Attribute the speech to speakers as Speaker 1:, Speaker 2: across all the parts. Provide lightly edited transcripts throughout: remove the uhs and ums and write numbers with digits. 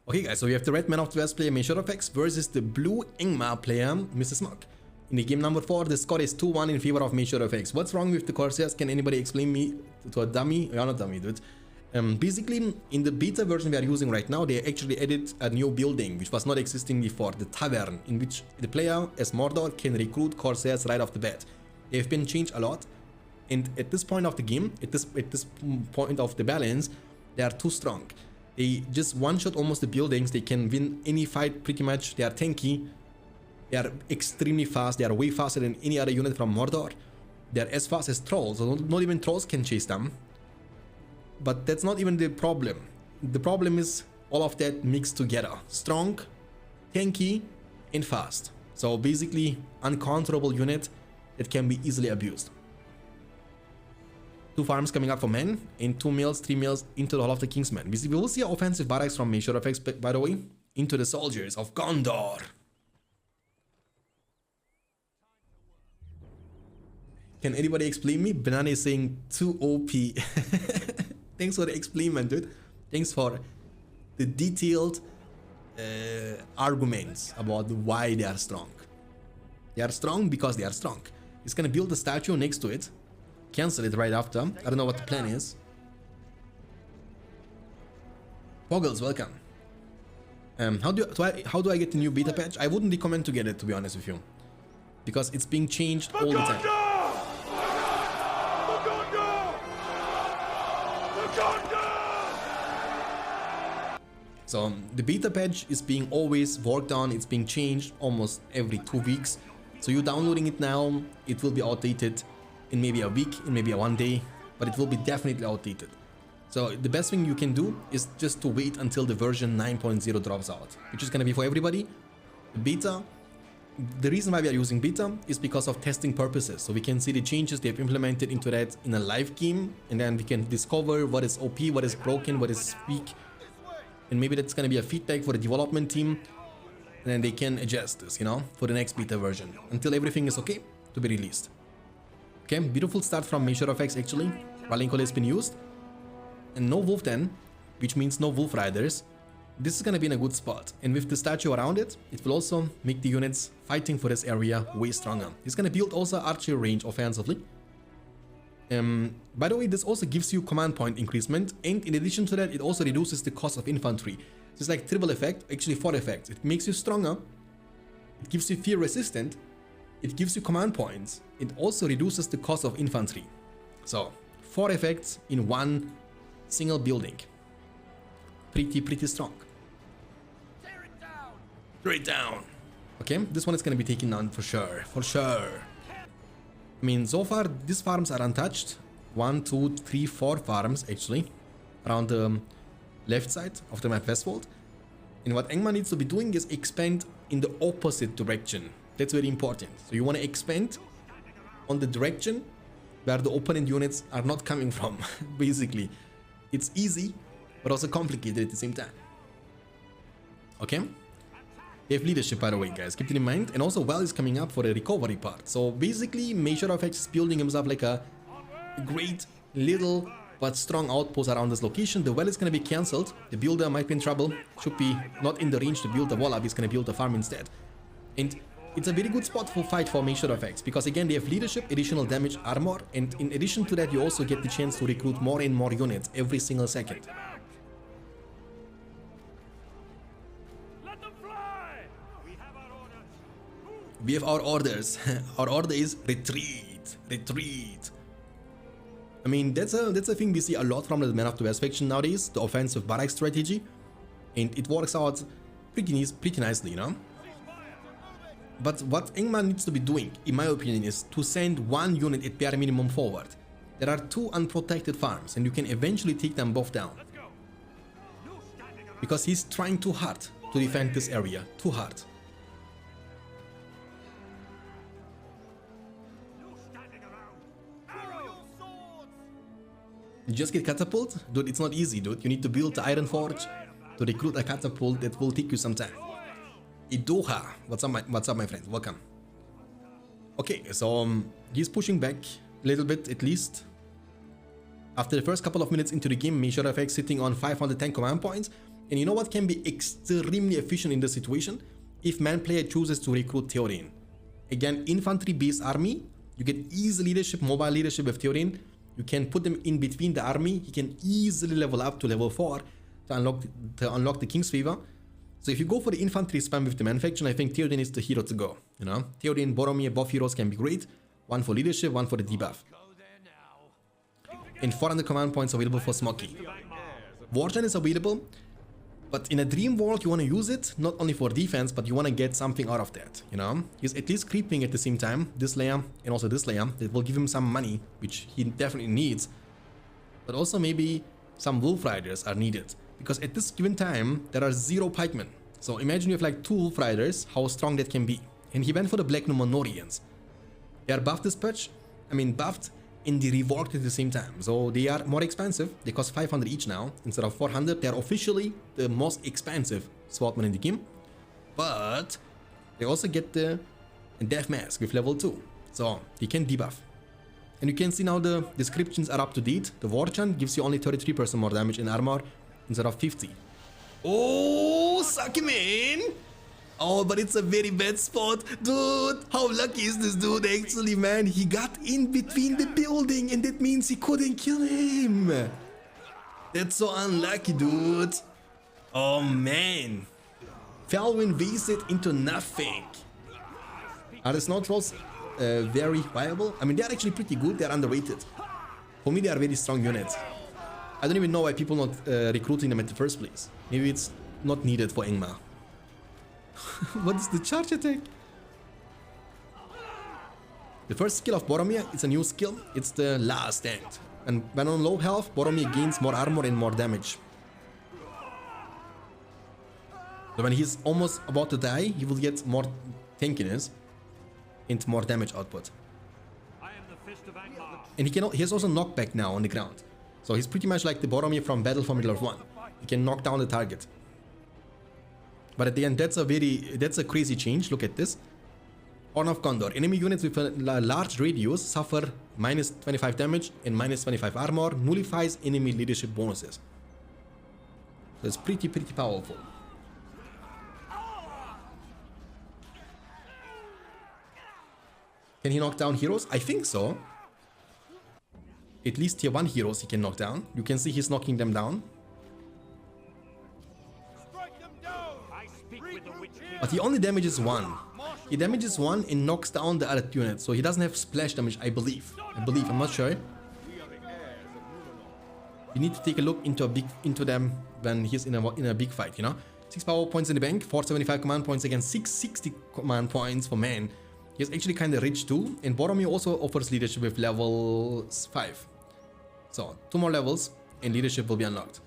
Speaker 1: Okay guys, so we have the red man of the West player MeSureFX versus the blue Engma player Mr. Smug. In the game number 4, the score is 2-1 in favor of MeSureFX. What's wrong with the Corsairs? Can anybody explain me to a dummy? You're not dummy, dude. Basically, in the beta version we are using right now, they actually added a new building which was not existing before, the Tavern, in which the player as Mordor can recruit Corsairs right off the bat. They have been changed a lot, and at this point of the game, at this point of the balance, they are too strong. They just one-shot almost the buildings. They can win any fight pretty much. They are tanky. They are extremely fast. They are way faster than any other unit from Mordor. They are as fast as trolls. So not even trolls can chase them. But that's not even the problem. The problem is all of that mixed together. Strong, tanky, and fast. So basically, uncontrollable unit that can be easily abused. 2 farms coming up for men, and 2 mills, 3 mills into the Hall of the Kingsmen. We will see offensive barracks from MeSureFX, by the way, into the soldiers of Gondor. Can anybody explain me? Banana is saying too OP. Thanks for the explainment, dude. Thanks for the detailed arguments about why they are strong. They are strong because they are strong. He's gonna build a statue next to it. Cancel it right after. I don't know what the plan is. Poggles, welcome. How do I get the new beta patch? I wouldn't recommend to get it, to be honest with you, because it's being changed all the time. So the beta patch is being always worked on. It's being changed almost every 2 weeks. So you downloading it now, it will be outdated in maybe a week, in maybe a 1 day, but it will be definitely outdated. So the best thing you can do is just to wait until the version 9.0 drops out, which is going to be for everybody. The beta, the reason why we are using beta is because of testing purposes. So we can see the changes they have implemented into that in a live game, and then we can discover what is OP, what is broken, what is weak. And maybe that's going to be a feedback for the development team, and then they can adjust this, you know, for the next beta version until everything is okay to be released. Okay, beautiful start from MeSureFX actually. Rallying Call has been used. And no Wolf Den, which means no Wolf Riders. This is gonna be in a good spot. And with the statue around it, it will also make the units fighting for this area way stronger. He's gonna build also archery range offensively. By the way, this also gives you command point increasement, and in addition to that, it also reduces the cost of infantry. So it's like triple effect, actually 4 effects. It makes you stronger, it gives you fear resistant, it gives you command points. It also reduces the cost of infantry. So 4 effects in one single building. Pretty strong. Tear it down. Tear it down. Okay, this one is going to be taken down for sure. For sure. I mean, so far these farms are untouched. 1, 2, 3, 4 farms actually around the left side of the map Westfold. And what Engma needs to be doing is expand in the opposite direction. That's very important. So you want to expand on the direction where the opponent units are not coming from. Basically, it's easy but also complicated at the same time. Okay, they have leadership, by the way, guys, keep it in mind. And also Well is coming up for the recovery part. So basically MeSureFX is building himself like a great little but strong outpost around this location. The Well is going to be cancelled. The builder might be in trouble, should be not in the range to build the wall up. He's going to build the farm instead. And it's a very good spot for fight for MeSureFX, because again they have leadership, additional damage, armor, and in addition to that you also get the chance to recruit more and more units every single second. Let them fly. We have our orders. Our order is retreat, retreat. I mean, that's a thing we see a lot from the Man of the West faction nowadays, the offensive barrack strategy, and it works out pretty nicely, you know. But what Engma needs to be doing, in my opinion, is to send 1 unit at bare minimum forward. There are 2 unprotected farms, and you can eventually take them both down. Because he's trying too hard to defend this area, too hard. You just get catapult? Dude, it's not easy, dude. You need to build the Iron Forge to recruit a catapult. That will take you some time. Idoha, what's up my friend, welcome. Okay, so he's pushing back a little bit at least. After the first couple of minutes into the game, MeSureFX sitting on 510 command points. And you know what can be extremely efficient in this situation? If man player chooses to recruit Theoden. Again, infantry based army, you get easy leadership, mobile leadership with Theoden. You can put them in between the army. He can easily level up to level 4 to unlock the King's Favor. So if you go for the infantry spam with the man faction, I think Theoden is the hero to go. You know, Theoden, Boromir, both heroes can be great. One for leadership, one for the debuff. And 400 command points available for Smoky. Wargen is available, but in a dream world you want to use it not only for defense, but you want to get something out of that. You know, he's at least creeping at the same time. This layer and also this layer that will give him some money, which he definitely needs. But also maybe some wolf riders are needed, because at this given time there are 0 pikemen. So imagine you have like 2 wolf riders, how strong that can be. And he went for the Black Numenorians. They are buffed this patch, buffed and they reworked at the same time. So they are more expensive. They cost 500 each now instead of 400. They are officially the most expensive swordman in the game. But they also get the Death Mask with level 2. So they can debuff. And you can see now the descriptions are up to date. The Warchant gives you only 33% more damage in armor instead of 50. Oh, suck him in! Oh, but it's a very bad spot. Dude, how lucky is this dude actually, man? He got in between the building and that means he couldn't kill him. That's so unlucky, dude. Oh, man. Felwyn wasted into nothing. Are the Snow Trolls very viable? I mean, they're actually pretty good. They're underrated. For me, they are very strong units. I don't even know why people not recruiting them at the first place. Maybe it's not needed for Ingmar. What is the charge attack? The first skill of Boromir, it's a new skill. It's the last stand. And when on low health, Boromir gains more armor and more damage. So when he's almost about to die, he will get more tankiness and more damage output. And he has also knockback now on the ground. So he's pretty much like the Boromir from Battle for Middle-earth 1. He can knock down the target. But at the end, that's a crazy change. Look at this. Horn of Gondor. Enemy units with a large radius suffer minus 25 damage and minus 25 armor. Nullifies enemy leadership bonuses. So it's pretty powerful. Can he knock down heroes? I think so. At least tier 1 heroes he can knock down. You can see he's knocking them down. But he only damages 1. He damages 1 and knocks down the other unit. So he doesn't have splash damage, I believe. I'm not sure. You need to take a look into them when he's in a big fight, you know? 6 power points in the bank, 475 command points against 660 command points for man. He's actually kind of rich too. And Boromir also offers leadership with level 5. So 2 more levels and leadership will be unlocked.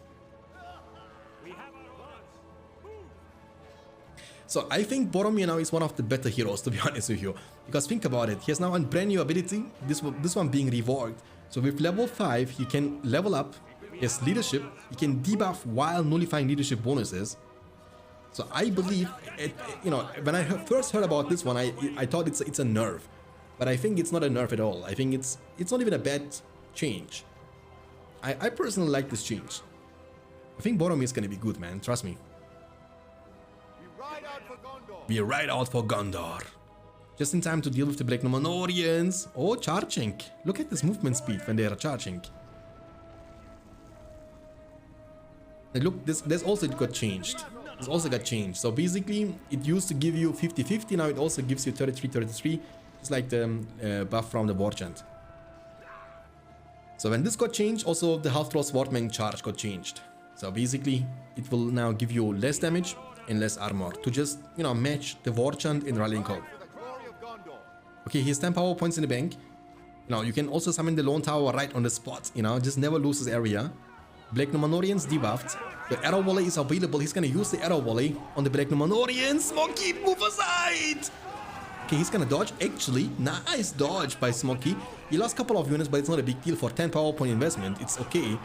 Speaker 1: So I think Boromir now is one of the better heroes, to be honest with you. Because think about it, he has now a brand new ability, this one being reworked. So with level 5, he can level up, he has leadership, he can debuff while nullifying leadership bonuses. So I believe, you know, when I first heard about this one, I thought it's a nerf. But I think it's not a nerf at all. I think it's not even a bad change. I personally like this change. I think Boromir is gonna be good, man, trust me. We ride out for Gondor. Just in time to deal with the Black Numenorians. Oh, charging. Look at this movement speed when they are charging. And look, this also got changed. This also got changed. So basically, it used to give you 50-50. Now it also gives you 33-33. It's like the buff from the Warchant. So when this got changed, also the Half-Troll Swordman charge got changed. So basically, it will now give you less damage and less armor to just, you know, match the Warchant in Rallying Call. Okay, he has 10 power points in the bank. Now you can also summon the Lone Tower right on the spot, you know, just never lose this area. Black Numenorians debuffed. The arrow volley is available. He's gonna use the arrow volley on the Black Numenorians. Smoky, move aside! Okay, he's gonna dodge. Actually, nice dodge by Smoky. He lost a couple of units, but it's not a big deal for 10 power point investment. It's okay.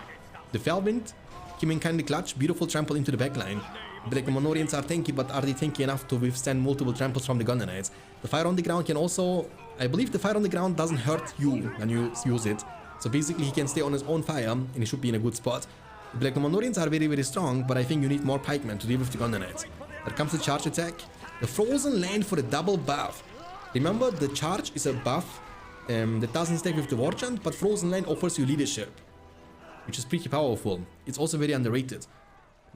Speaker 1: The Felwind came in kinda clutch. Beautiful trample into the backline. Black Numenorians are tanky, but are they tanky enough to withstand multiple tramples from the Gunner Knights? The fire on the ground can also... I believe the fire on the ground doesn't hurt you when you use it. So basically he can stay on his own fire and he should be in a good spot. The Black Mandalorians are very, very strong, but I think you need more pikemen to deal with the Thunder Knights. There comes the charge attack. The Frozen Land for a double buff. Remember, the charge is a buff that doesn't stack with the War Chant, but Frozen Land offers you leadership, which is pretty powerful. It's also very underrated.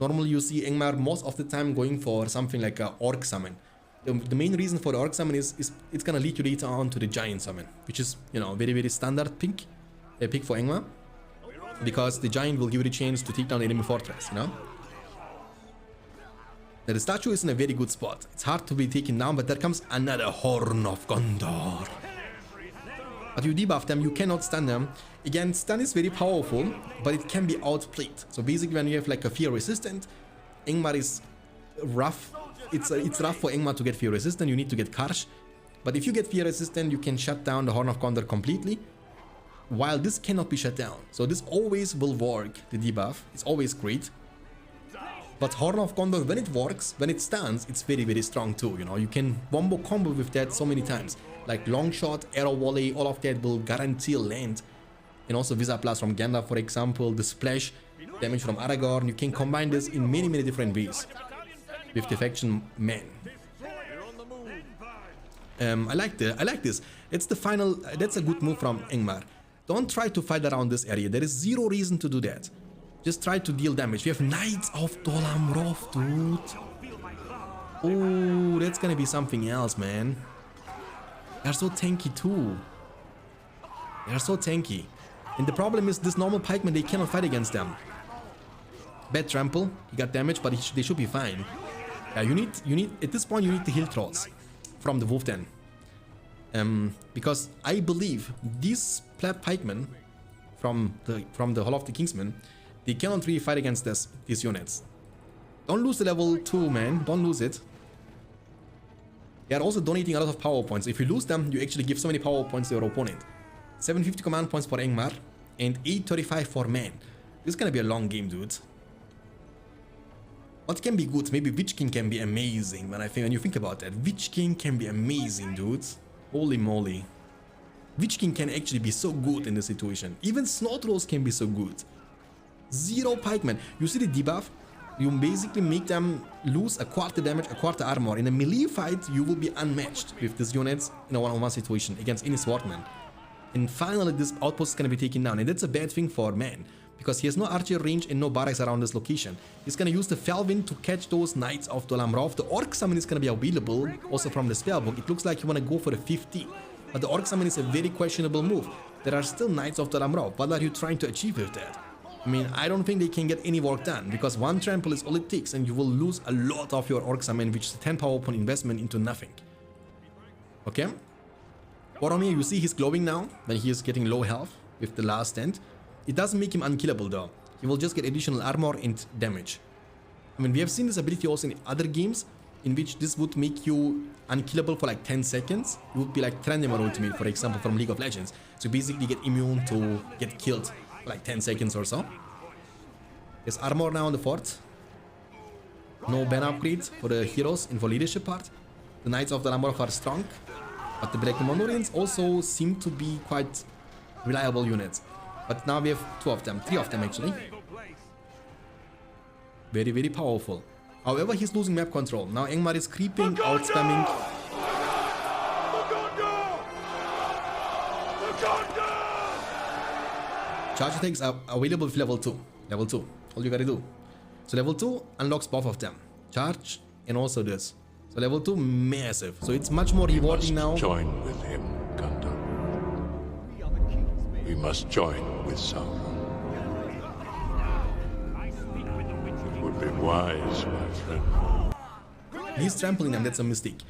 Speaker 1: Normally you see Angmar most of the time going for something like a Orc Summon. The main reason for the Orc Summon is it's gonna lead you later on to the Giant Summon, which is, you know, very, very standard pick for Angmar. Because the Giant will give you the chance to take down the enemy fortress, you know? Now the statue is in a very good spot. It's hard to be taken down, but there comes another Horn of Gondor. But you debuff them, you cannot stun them. Again, stun is very powerful, but it can be outplayed. So basically when you have like a fear resistant, Angmar is rough. It's rough for Angmar to get fear resistant, you need to get Karsh. But if you get fear resistant, you can shut down the Horn of Gondor completely. While this cannot be shut down. So this always will work, the debuff. It's always great. But Horn of Gondor, when it works, when it stuns, it's very, very strong too, you know. You can wombo combo with that so many times. Like long shot, arrow volley, all of that will guarantee land. And also Visa Plus from Gandalf, for example, the splash damage from Aragorn. You can combine this in many, many different ways with the faction man. I like this. It's the final. That's a good move from Angmar. Don't try to fight around this area. There is zero reason to do that. Just try to deal damage. We have Knights of Dol Amroth, dude. Oh, that's gonna be something else, man. They're so tanky too. They're so tanky. And the problem is this normal pikeman, they cannot fight against them. Bad trample. He got damage, but they should be fine. Yeah, you need at this point you need the heal trolls from the Wolf Den. Because I believe these pikemen from the Hall of the Kingsmen, they cannot really fight against these units. Don't lose the level 2, man. Don't lose it. They are also donating a lot of power points. If you lose them, you actually give so many power points to your opponent. 750 command points for Angmar and 835 for man. This is gonna be a long game, dude. What can be good? Maybe Witch King can be amazing. When you think about that, Witch King can be amazing, dude. Holy moly. Witch King can actually be so good in this situation. Even Snowtrolls can be so good. Zero pikemen. You see the debuff? You basically make them lose a quarter damage, a quarter armor. In a melee fight, you will be unmatched with these units in a one-on-one situation against any swordman. And finally, this outpost is going to be taken down. And that's a bad thing for man, because he has no archer range and no barracks around this location. He's going to use the Felwind to catch those Knights of Dol Amroth. The Orc Summon is going to be available also from the spellbook. It looks like you want to go for the 50. But the Orc Summon is a very questionable move. There are still Knights of Dol Amroth. What are you trying to achieve with that? I mean, I don't think they can get any work done, because one trample is all it takes and you will lose a lot of your Orc Summon, which is a 10 power point investment into nothing. Okay? Boromir, you see he's glowing now when he is getting low health with the last stand. It doesn't make him unkillable though. He will just get additional armor and damage. I mean, we have seen this ability also in other games, in which this would make you unkillable for like 10 seconds. It would be like Trendemar Ultimate, for example, from League of Legends. So basically get immune to get killed for like 10 seconds or so. There's armor now on the fort. No ban upgrade for the heroes and for leadership part. The Knights of the Amroth are strong, but the Black Mandalorians also seem to be quite reliable units. But now we have 2 of them, 3 of them actually. Very, very powerful. However, he's losing map control. Now Angmar is creeping, out spamming. Charge attacks are available with level 2. Level 2. All you gotta do. So level 2 unlocks both of them. Charge and also this. So level 2, massive. So it's much more rewarding now.
Speaker 2: Join with him, Gundam. We must join with Sauron. It would be wise, my friend.
Speaker 1: He's trampling them, that's a mistake.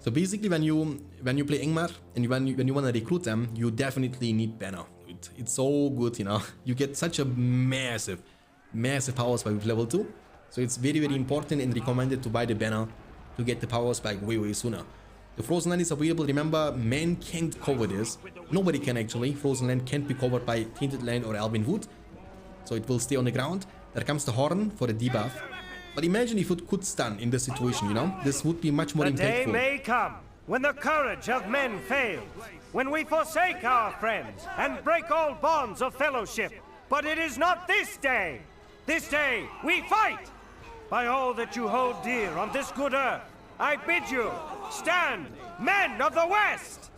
Speaker 1: So basically when you play Angmar and when you want to recruit them, you definitely need Banner. It's so good, you know. You get such a massive power spike with level 2. So it's very, very important and recommended to buy the Banner to get the power spike way, way sooner. The Frozen Land is available. Remember, man can't cover this. Nobody can actually. Frozen Land can't be covered by Tainted Land or Elven Wood. So it will stay on the ground. There comes the Horn for the debuff. But imagine if it could stun in this situation, you know? This would be much more impactful.
Speaker 3: The day may come when the courage of men fails, when we forsake our friends and break all bonds of fellowship. But it is not this day. This day we fight! By all that you hold dear on this good earth, I bid you, stand, men of the West!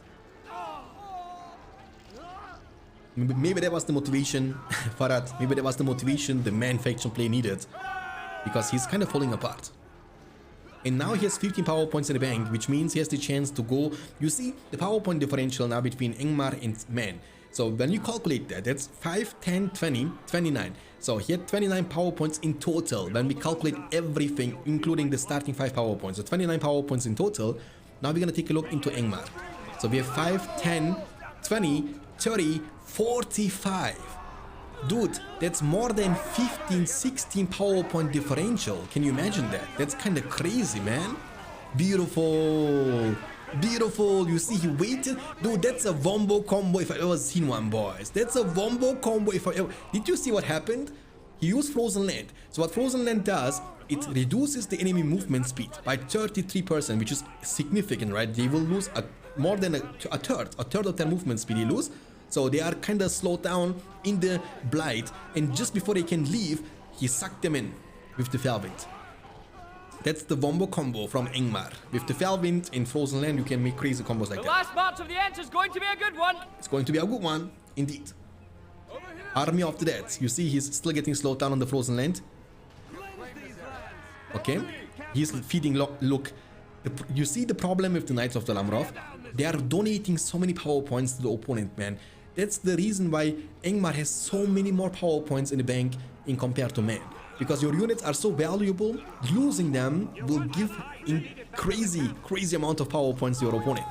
Speaker 1: Maybe that was the motivation, Farad, maybe that was the motivation the man faction play needed. Because he's kind of falling apart. And now he has 15 power points in the bank, which means he has the chance to go. You see the power point differential now between Ingmar and man. So when you calculate that, that's 5, 10, 20, 29. So he had 29 power points in total when we calculate everything, including the starting 5 power points. So 29 power points in total. Now we're going to take a look into Ingmar. So we have 5, 10, 20, 30, 45. Dude, that's more than 15, 16 power point differential. Can you imagine that? That's kind of crazy, man. Beautiful. Beautiful. You see, he waited. Dude, that's a wombo combo if I ever seen one, boys. That's a wombo combo if I ever... Did you see what happened? He used Frozen Land. So what Frozen Land does, it reduces the enemy movement speed by 33%, which is significant, right? They will lose more than a third of their movement speed they lose. So they are kind of slowed down in the Blight, and just before they can leave, he sucked them in with the Fellwind. That's the wombo combo from Ingmar. With the Fellwind in Frozen Land, you can make crazy combos like that.
Speaker 4: The last march of the Ent is going to be a good one.
Speaker 1: It's going to be a good one, indeed. Army of the Dead. You see, he's still getting slowed down on the Frozen Land. Okay, he's feeding look. You see the problem with the Knights of the Lamroth? They are donating so many power points to the opponent, man. That's the reason why Ingmar has so many more power points in the bank in compared to man. Because your units are so valuable, losing them will give in crazy amount of power points to your opponent.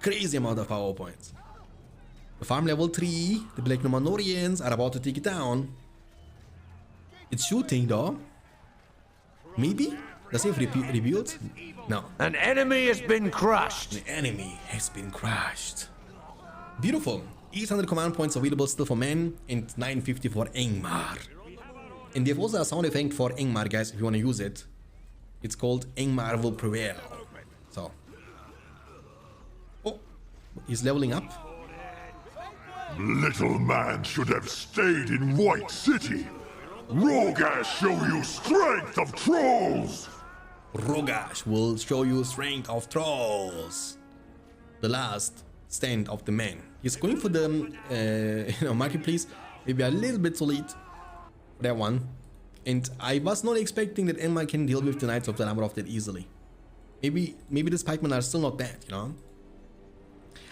Speaker 1: Crazy amount of power points. The farm level 3, the Black Numenorians are about to take it down. It's shooting though. Maybe? Does he have rebuild? No.
Speaker 3: An enemy has been crushed.
Speaker 1: The enemy has been crushed. Beautiful. 800 command points available still for men and 950 for Ingmar. And they have also a sound effect for Ingmar, guys, if you want to use it. It's called Ingmar will prevail. So. Oh, he's leveling up.
Speaker 2: Little man should have stayed in White City. Rogash show you strength of trolls.
Speaker 1: Rogash will show you strength of trolls. The last stand of the man. He's going for the marketplace. Maybe a little bit too late for that one. And I was not expecting that Ingmar can deal with the Knights of the Lamroth that easily. Maybe the pikemen are still not bad, you know.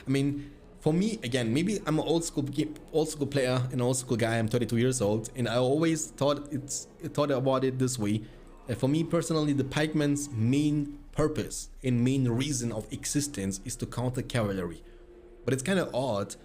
Speaker 1: I mean, for me, again, maybe I'm an old school player, an old school guy. I'm 32 years old, and I always thought about it this way. For me personally, the pikemen's main purpose and main reason of existence is to counter cavalry. But it's kind of odd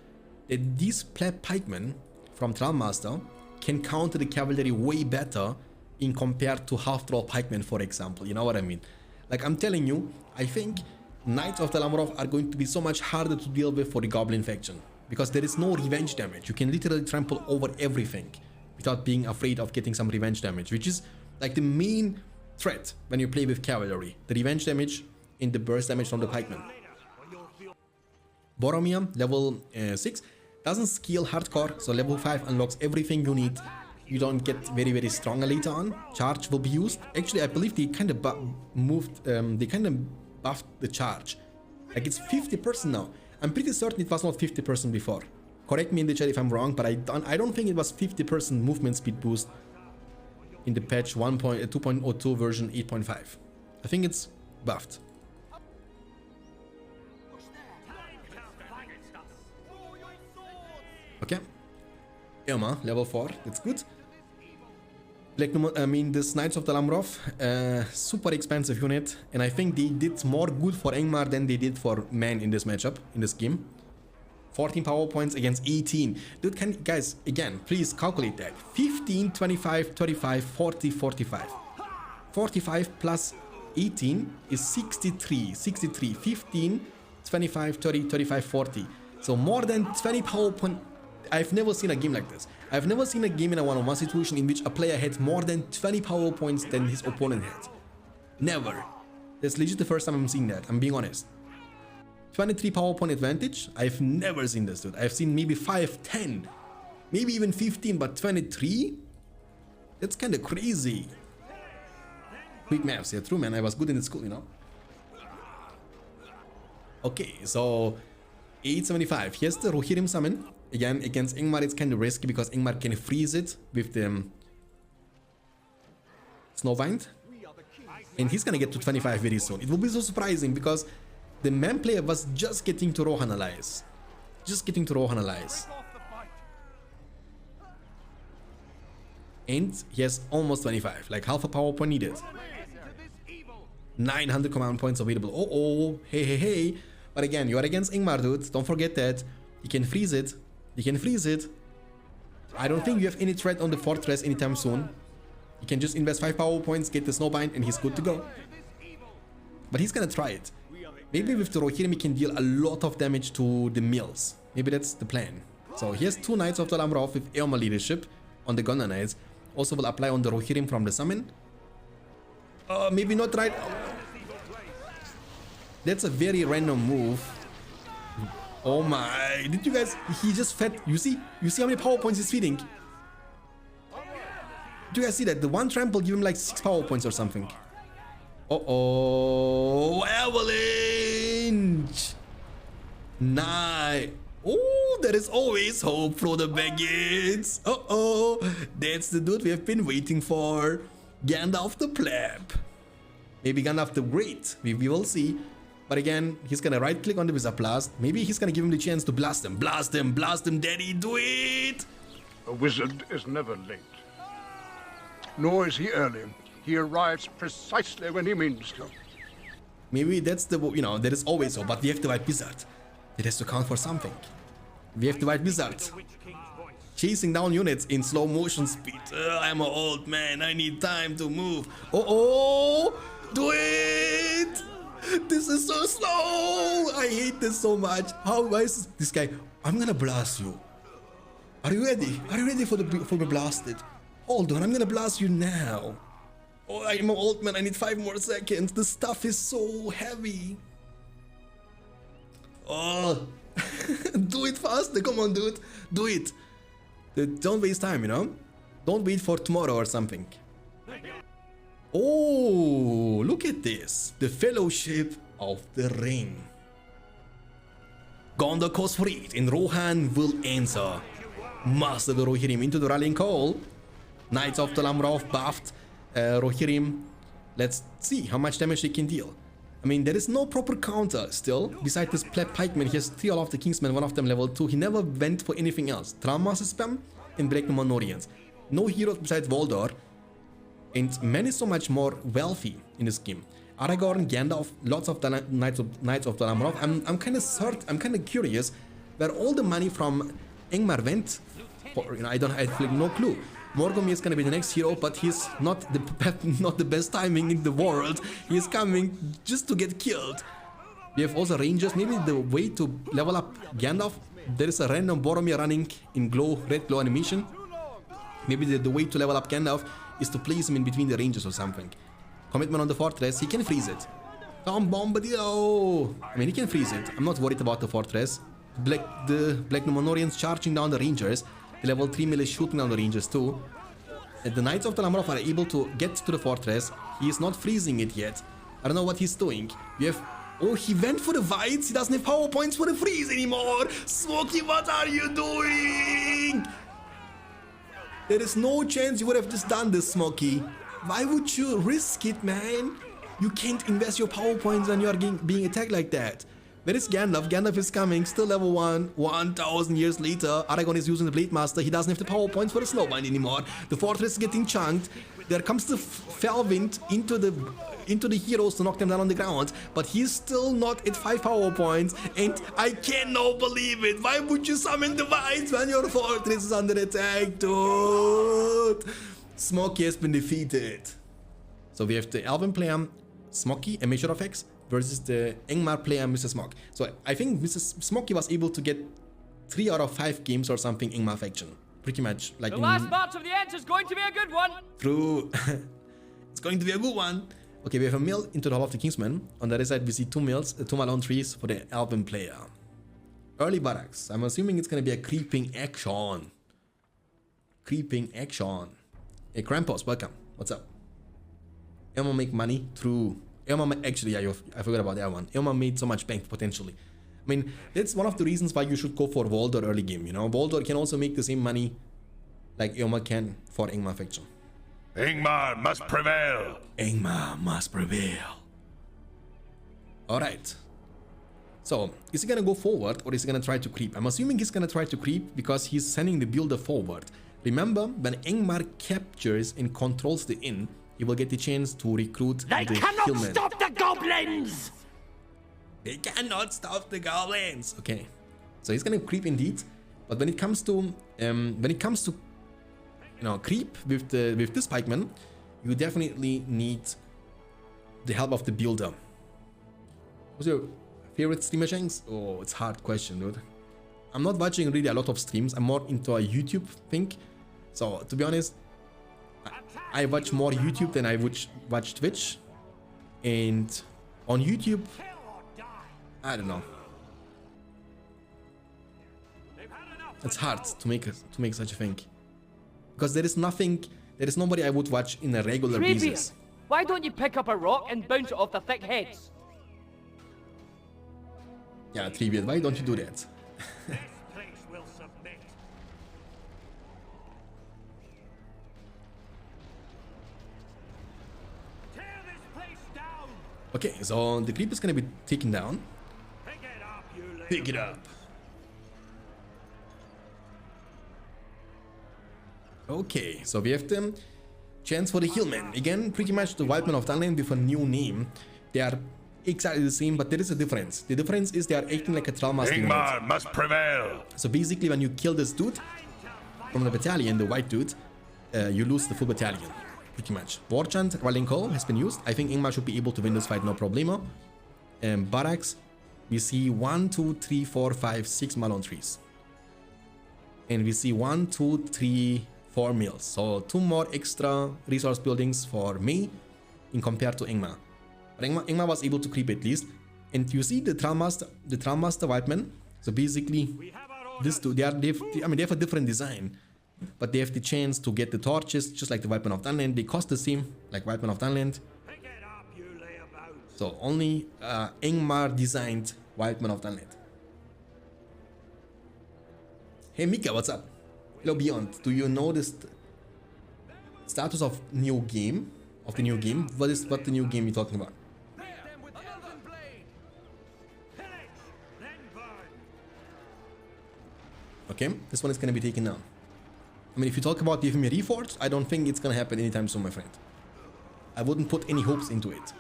Speaker 1: that these pikemen from Trollmaster can counter the cavalry way better in compared to half-troll pikemen, for example. You know what I mean? Like, I'm telling you, I think Knights of the Lamroth are going to be so much harder to deal with for the Goblin faction, because there is no revenge damage. You can literally trample over everything without being afraid of getting some revenge damage, which is like the main threat when you play with cavalry. The revenge damage and the burst damage from the pikemen. Boromir, level 6, doesn't scale hardcore, so level 5 unlocks everything you need. You don't get very strong later on. Charge will be used. Actually, I believe they kind of buffed the charge. Like, it's 50% now. I'm pretty certain it was not 50% before. Correct me in the chat if I'm wrong, but I don't think it was 50% movement speed boost in the patch 2.02 version 8.5. I think it's buffed. Okay. Irma, level 4. That's good. This Knights of the Lamroth, super expensive unit, and I think they did more good for Ingmar than they did for man in this matchup, in this game. 14 power points against 18. Dude, guys, again, please calculate that. 15, 25, 35, 40, 45. 45 plus 18 is 63. 63, 15, 25, 30, 35, 40. So more than 20 power points. I've never seen a game like this. I've never seen a game in a one-on-one situation in which a player had more than 20 power points than his opponent had. Never. That's legit the first time I'm seeing that, I'm being honest. 23 power point advantage? I've never seen this, dude. I've seen maybe 5, 10, maybe even 15, but 23? That's kind of crazy. Quick maths, yeah, true, man. I was good in the school, you know. Okay, so 875. Here's the Rohirrim summon. Again, against Ingmar, it's kind of risky because Ingmar can freeze it with the Snowbind. And he's gonna get to 25 very soon. It will be so surprising because the man player was just getting to Rohanalize. Just getting to Rohanalize. And he has almost 25, like half a power point needed. 900 command points available. Oh, hey. But again, you are against Ingmar, dude. Don't forget that. You can freeze it. You can freeze it. I don't think you have any threat on the fortress anytime soon. You can just invest 5 power points, get the Snowbind, and he's good to go. But he's gonna try it. Maybe with the Rohirrim he can deal a lot of damage to the mills. Maybe that's the plan. So he has 2 Knights of the Lamroth with Eomer leadership on the Gunner Knights. Also will apply on the Rohirrim from the summon. Maybe not right. That's a very random move. Oh my, did you guys, he just fed, you see how many power points he's feeding? Do you guys see that? The one trample give him like 6 power points or something. Uh-oh, avalanche! Nice. Oh, there is always hope for the Baggins. Uh-oh, that's the dude we have been waiting for. Gandalf the Pleb. Maybe Gandalf the Great, we will see. But again, he's gonna right click on the Wizard Blast. Maybe he's gonna give him the chance to blast him. Blast him, daddy, do it!
Speaker 5: A wizard is never late. Nor is he early. He arrives precisely when he means to.
Speaker 1: Maybe that's the, you know, there is always so, but we have the White Wizard. It has to count for something. We have the White Wizard. Chasing down units in slow motion speed. I'm an old man, I need time to move. Oh, do it! This is so slow! I hate this so much. How is this guy? I'm gonna blast you. Are you ready? Are you ready for the blasted? Hold on, I'm gonna blast you now. Oh, I'm an old man, I need 5 more seconds. The stuff is so heavy. Oh, do it faster. Come on, dude. Do it. Don't waste time, you know? Don't wait for tomorrow or something. Oh, look at this. The Fellowship of the Ring. Gondor calls for it, and Rohan will answer. Master the Rohirrim into the rallying call. Knights of the Lamroth buffed. Rohirrim. Let's see how much damage they can deal. I mean, there is no proper counter still. Besides this pleb pikeman, he has 3 all of the Kingsmen, 1 of them level 2. He never went for anything else. Traumaster spam and Break the Manorians. No heroes besides Voldor. And man is so much more wealthy in this game. Aragorn, Gandalf, lots of the Knights of the Lamroth. I'm kind of curious where all the money from Ingmar went. For, you know, I have no clue. Morgomir is gonna be the next hero, but he's not the best timing in the world. He is coming just to get killed. We have also Rangers. Maybe the way to level up Gandalf, there is a random Boromir running in red glow animation. Maybe the way to level up Gandalf is to place him in between the Rangers or something. Commitment on the fortress, he can freeze it. Tom Bombadillo! I mean, he can freeze it. I'm not worried about the fortress. The Black Numenorians charging down the Rangers. The level 3 melee shooting down the Rangers too. And the Knights of the Lamroth are able to get to the fortress. He is not freezing it yet. I don't know what he's doing. We have... Oh, he went for the Whites. He doesn't have power points for the freeze anymore. Smokey, what are you doing? There is no chance you would have just done this, Smokey. Why would you risk it, man? You can't invest your power points when you are being attacked like that. Where is Gandalf? Gandalf is coming, still level 1, 1000 years later. Aragorn is using the Blade Master. He doesn't have the power points for the Snowbind anymore. The fortress is getting chunked. There comes the Felwind into the heroes to knock them down on the ground. But he's still not at 5 power points. And I cannot believe it. Why would you summon the Whites when your fortress is under attack, dude? Smokey has been defeated. So we have the Elven player, Smokey, a measure of X, versus the Ingmar player, Mr. Smok. So I think Mr. Smokey was able to get 3 out of 5 games or something Ingmar faction. Pretty much like
Speaker 4: the last match of the end is going to be a good one.
Speaker 1: True. It's going to be a good one. Okay, we have a mill into the Hall of the Kingsmen. On the other side, we see 2 mills, 2 Malone trees for the Elven player. Early barracks. I'm assuming it's going to be a creeping action. Creeping action. Hey, Krampus, welcome. What's up? Elma make money through... Elma, actually, yeah, I forgot about that one. Elma made so much bank, potentially. I mean, that's one of the reasons why you should go for Voldor early game, you know? Voldor can also make the same money like Elma can for Ingmar faction.
Speaker 2: Ingmar must prevail.
Speaker 1: Ingmar must prevail. Alright. So, is he gonna go forward or is he gonna try to creep? I'm assuming he's gonna try to creep because he's sending the builder forward. Remember, when Ingmar captures and controls the inn, he will get the chance to recruit
Speaker 3: They
Speaker 1: the
Speaker 3: cannot
Speaker 1: hillmen.
Speaker 3: stop the goblins!
Speaker 1: They cannot stop the goblins. Okay, so he's gonna creep indeed, but when it comes to you know, creep with this pikeman, you definitely need the help of the builder. What's your favorite streamer, Shanks? Oh, it's a hard question, dude. I'm not watching really a lot of streams. I'm more into a YouTube thing. So to be honest, I watch more YouTube than I would watch Twitch. And on YouTube, I don't know. It's hard to make such a thing. Because there is nobody I would watch in a regular basis.
Speaker 4: Why don't you pick up a rock and bounce it off the thick heads?
Speaker 1: Yeah, Treebeard, why don't you do that? Okay, so the creep is gonna be taken down. Pick it up. Okay, so we have the chance for the Hillmen. Again, pretty much the Wildmen of Dunland with a new name. They are exactly the same, but there is a difference. The difference is they are acting like a Trollmaster unit.
Speaker 2: Ingmar must prevail.
Speaker 1: So basically, when you kill this dude from the battalion, the white dude, you lose the full battalion. Pretty much. Warchant, Valenko has been used. I think Ingmar should be able to win this fight, no problemo. Barracks, we see 1, 2, 3, 4, 5, 6 Malon trees. And we see 1, 2, 3, 4 mills. So 2 more extra resource buildings for me in compared to Ingmar. But Ingmar was able to creep at least. And you see the Trollmaster Whiteman. So basically, this two, they have a different design. But they have the chance to get the torches, just like the Weapon of Dunland. They cost the same, like Weapon of Dunland. So only Ingmar designed Weapon of Dunland. Hey Mika, what's up? Hello Beyond. Do you know the status of new game? Of the new game? What the new game you're talking about? Okay, this one is gonna be taken down. I mean, if you talk about BFME Reforged, I don't think it's gonna happen anytime soon, my friend. I wouldn't put any hopes into it.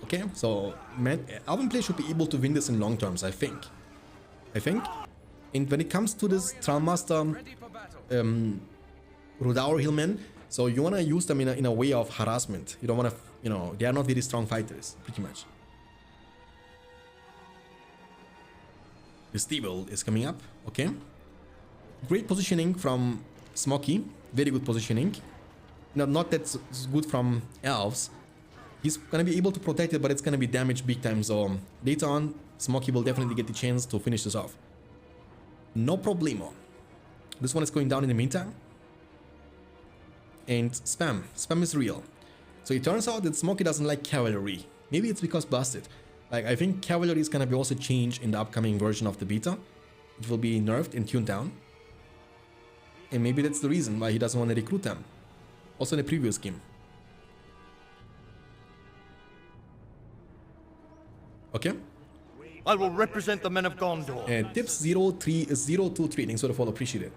Speaker 1: Okay, so Alvin Play should be able to win this in long terms, I think. And when it comes to this Trollmaster Rodaur Hillmen, so you wanna use them in a way of harassment. You don't wanna, you know, they are not very strong fighters, pretty much. The Steeple is coming up, okay. Great positioning from Smoky, very good positioning. Not that good from Elves. He's gonna be able to protect it, but it's gonna be damaged big time, so later on, Smoky will definitely get the chance to finish this off. No problemo. This one is going down in the meantime. And Spam is real. So it turns out that Smoky doesn't like cavalry. Maybe it's because busted. Like, I think cavalry is gonna be also changed in the upcoming version of the beta. It will be nerfed and tuned down. And maybe that's the reason why he doesn't want to recruit them. Also in the previous game. Okay.
Speaker 6: I will represent the men of Gondor.
Speaker 1: Tips 03023. Thanks for the follow, appreciate it.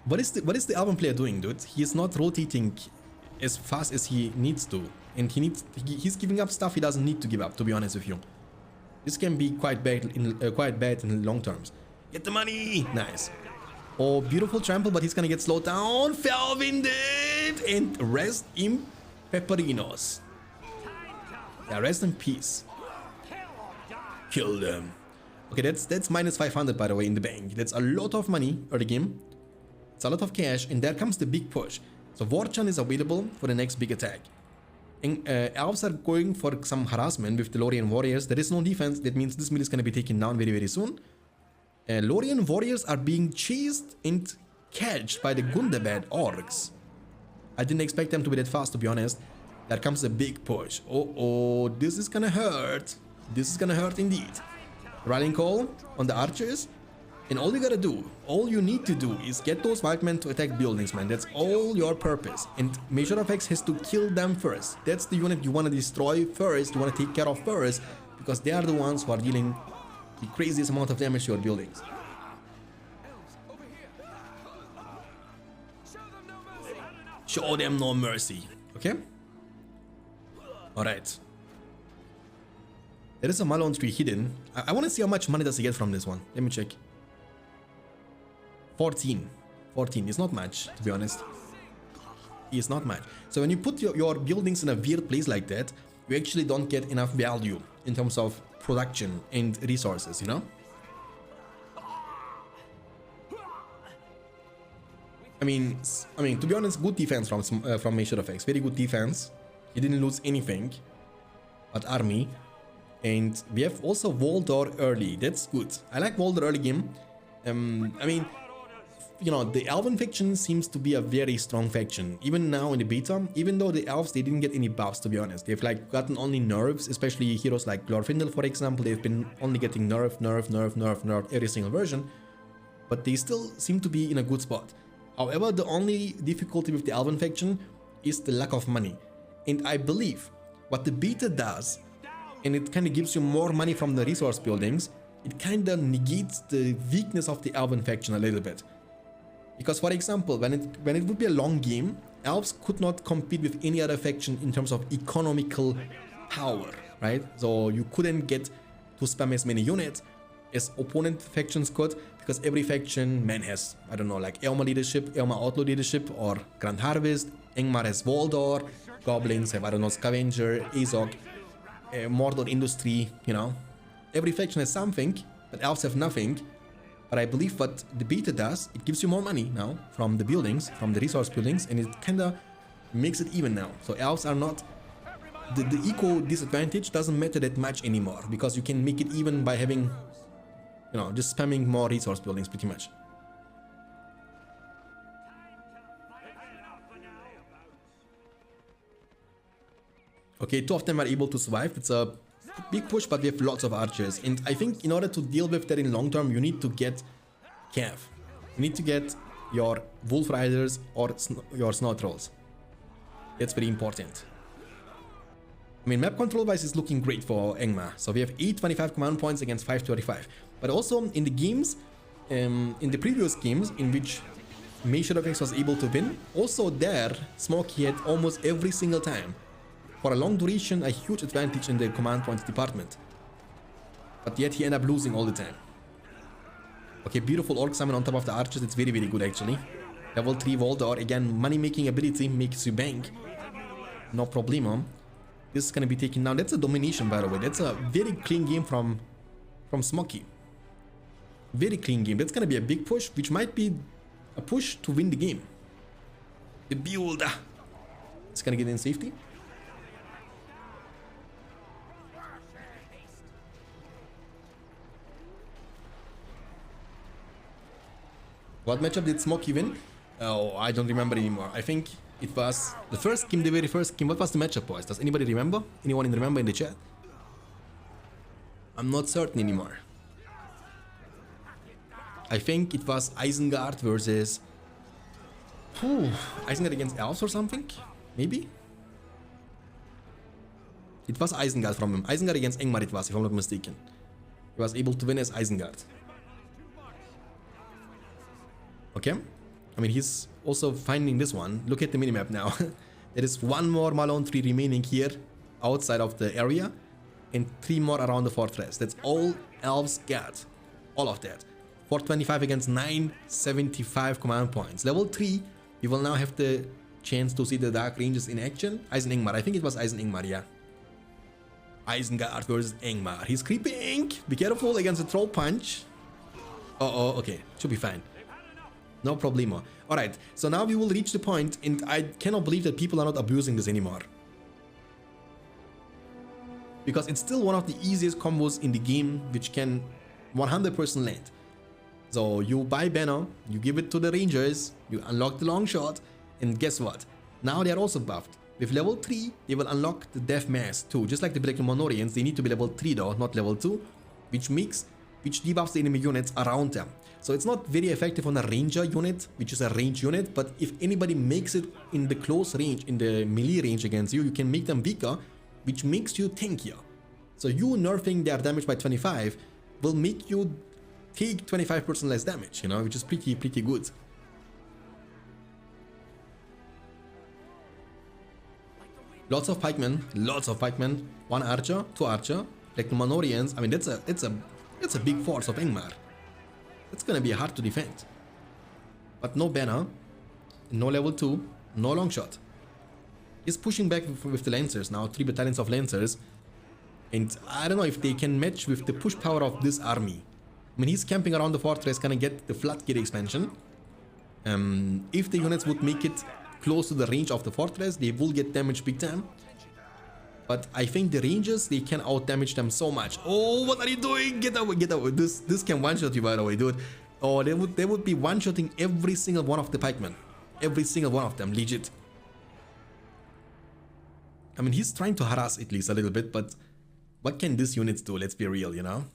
Speaker 1: What is the album player doing, dude? He is not rotating as fast as he needs to. And he's giving up stuff he doesn't need to give up, to be honest with you. This can be quite bad in long terms. Get the money! Nice. Oh, beautiful trample, but he's gonna get slowed down. Felwinded! And rest in Pepperinos. Yeah, rest in peace. Kill them. Okay, that's minus 500, by the way, in the bank. That's a lot of money early game. It's a lot of cash, and there comes the big push. So Warchan is available for the next big attack. Elves are going for some harassment with the Lothian warriors. There is no defense. That means this mill is going to be taken down very, very soon. Lothian warriors are being chased and catched by the Gundabad orcs. I didn't expect them to be that fast, to be honest. There comes a big push. Oh, this is gonna hurt. This is gonna hurt indeed. Rallying call on the archers. And all you gotta do, all you need to do is get those wildmen to attack buildings, man. That's all your purpose. And Measure of X has to kill them first. That's the unit you want to destroy first, you want to take care of first, because they are the ones who are dealing the craziest amount of damage to your buildings. Show them no mercy. Okay? Alright. There is a Malone tree hidden. I want to see how much money does he get from this one. Let me check. 14. It's not much, to be honest. It's not much. So when you put your buildings in a weird place like that, you actually don't get enough value in terms of production and resources, you know? I mean, to be honest, good defense from Measure of X. Very good defense. He didn't lose anything but army. And we have also Waldor early. That's good. I like Waldor early game. I mean, you know, the Elven faction seems to be a very strong faction. Even now in the beta, even though the Elves, they didn't get any buffs, to be honest. They've like gotten only nerfs, especially heroes like Glorfindel, for example. They've been only getting nerf every single version. But they still seem to be in a good spot. However, the only difficulty with the Elven faction is the lack of money. And I believe what the beta does, and it kind of gives you more money from the resource buildings, it kind of negates the weakness of the Elven faction a little bit. Because, for example, when it would be a long game, Elves could not compete with any other faction in terms of economical power, right? So you couldn't get to spam as many units as opponent factions could, because every faction, man, has, I don't know, like Elma leadership, Elma Outlaw leadership, or Grand Harvest. Engmar has Waldor, Goblins have, I don't know, Scavenger, Azog, Mordor Industry, you know. Every faction has something, but Elves have nothing. But I believe what the beta does, it gives you more money now from the buildings, from the resource buildings, and it kind of makes it even now. So Elves are not, the eco disadvantage doesn't matter that much anymore, because you can make it even by having, you know, just spamming more resource buildings pretty much. Okay, 2 of them are able to survive. It's a big push, but we have lots of archers. And I think in order to deal with that in long term, you need to get Cav. You need to get your Wolf Riders or your Snow Trolls. That's very important. I mean, map control wise is looking great for Engma. So we have 825 command points against 535. But also in the games, in the previous games in which Measure of X was able to win, also there, Smokey had almost every single time, for a long duration, a huge advantage in the command points department. But yet he ended up losing all the time. Okay, beautiful Orc Summon on top of the archers. It's very, very good actually. Level 3 Waldor, again, money making ability makes you bank. No problemo. This is gonna be taken down. That's a domination, by the way. That's a very clean game from Smokey. Very clean game. That's gonna be a big push, which might be a push to win the game. The builder. It's gonna get in safety. What matchup did Smokey win? Oh, I don't remember anymore. I think it was the first game, the very first game. What was the matchup, boys? Does anybody remember? Anyone remember in the chat? I'm not certain anymore. I think it was Isengard versus... Isengard against Elves or something? Maybe? It was Isengard from him. Isengard against Engmar it was, if I'm not mistaken. He was able to win as Isengard. Okay, I mean, he's also finding this one. Look at the minimap now. There is one more Malone tree remaining here outside of the area and 3 more around the fortress. That's all Elves got. All of that. 425 against 975 command points. Level 3, you will now have the chance to see the Dark Rangers in action. Ingmar, I think it was Ingmar, yeah. Isengard versus Ingmar. He's creeping. Be careful against the Troll Punch. Uh-oh, okay, should be fine. No problemo. Alright, so now we will reach the point, and I cannot believe that people are not abusing this anymore. because it's still one of the easiest combos in the game, which can 100% land. So you buy banner, you give it to the rangers, you unlock the long shot, and guess what? Now they're also buffed. With level 3, they will unlock the death mass too. Just like the Black Numenorians, they need to be level 3 though, not level 2, which debuffs the enemy units around them. So it's not very effective on a ranger unit, which is a range unit, but if anybody makes it in the close range, in the melee range against you, you can make them weaker, which makes you tankier. So you nerfing their damage by 25 will make you take 25% less damage, you know, which is pretty good. Lots of pikemen, 1 archer, 2 archer, like the Numenorians. I mean, that's a big force of Ingmar. It's gonna be hard to defend. But no banner, no level 2, no long shot. He's pushing back with the Lancers now, 3 battalions of Lancers. And I don't know if they can match with the push power of this army. I mean, he's camping around the fortress, gonna get the floodgate expansion. If the units would make it close to the range of the fortress, they will get damaged big time. But I think the rangers, they can out damage them so much. Oh, what are you doing? Get away, get away. This can one shot you, by the way, dude. Oh, they would be one shotting every single one of the pikemen. Every single one of them, legit. I mean, he's trying to harass at least a little bit, but what can these units do? Let's be real, you know.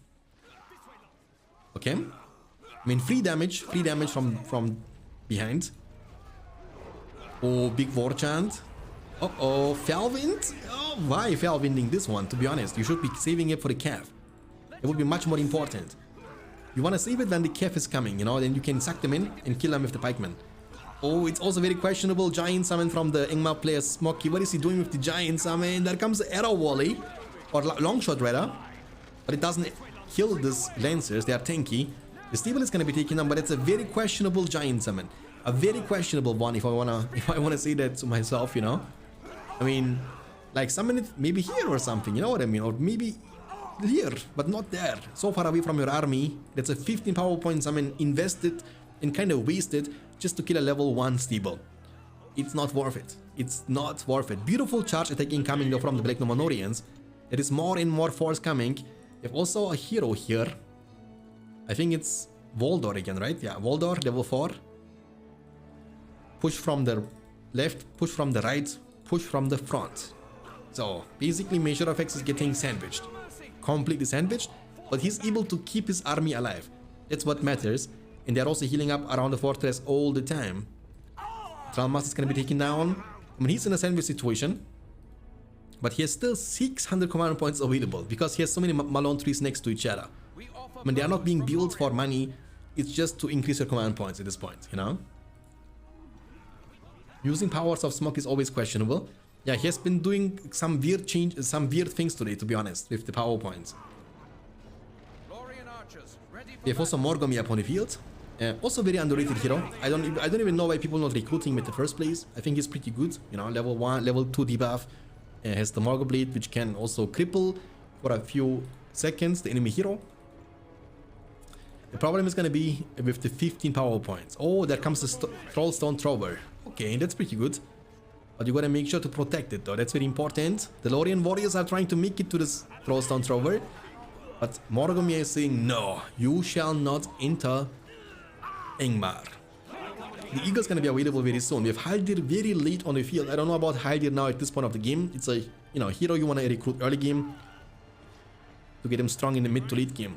Speaker 1: Okay. I mean, free damage from behind. Oh, big war chant. Uh-oh, Felwind? Oh, why Felwinding this one, to be honest? You should be saving it for the Cav. It would be much more important. You want to save it when the Cav is coming, you know, then you can suck them in and kill them with the pikemen. Oh, it's also very questionable giant summon from the Ingmar player Smoky. What is he doing with the giant summon? There comes the arrow volley, or long shot rather, but it doesn't kill these Lancers, they are tanky. The Steeple is going to be taken down, but it's a very questionable giant summon. A very questionable one, if I wanna say that to myself, you know. I mean, like summon it maybe here or something, you know what I mean? Or maybe here, but not there. So far away from your army. That's a 15 power point summon invested and kind of wasted just to kill a level 1 Steeple. It's not worth it. It's not worth it. Beautiful charge attack incoming though from the Black Numenorians. There is more and more force coming. We have also a hero here. I think it's Voldor again, right? Yeah, Voldor, level 4. Push from the left, push from the right, push from the front. So basically Measure of X is getting sandwiched. Completely sandwiched, but he's able to keep his army alive. That's what matters. And they're also healing up around the fortress all the time. Tralmas is going to be taken down. I mean, he's in a sandwich situation. But he has still 600 command points available because he has so many Malone trees next to each other. I mean, they are not being built for money. It's just to increase your command points at this point, you know? Using powers of smoke is always questionable. Yeah, he has been doing some weird things today, to be honest, with the power points. We have also Morgomi upon the field. Also very underrated hero. I don't even know why people not recruiting him in the first place. I think he's pretty good. You know, level 1, level 2 debuff. Has the Morgo Blade, which can also cripple for a few seconds the enemy hero. The problem is going to be with the 15 power points. Oh, there comes the Trollstone Thrower. Okay, that's pretty good. But you gotta make sure to protect it though, that's very important. The Lorien warriors are trying to make it to this Trollstone Thrower. But Morgomir is saying, no, you shall not enter Ingmar. The Eagle's gonna be available very soon. We have Haldir very late on the field. I don't know about Haldir now at this point of the game. It's a, you know, hero you wanna recruit early game to get him strong in the mid to late game.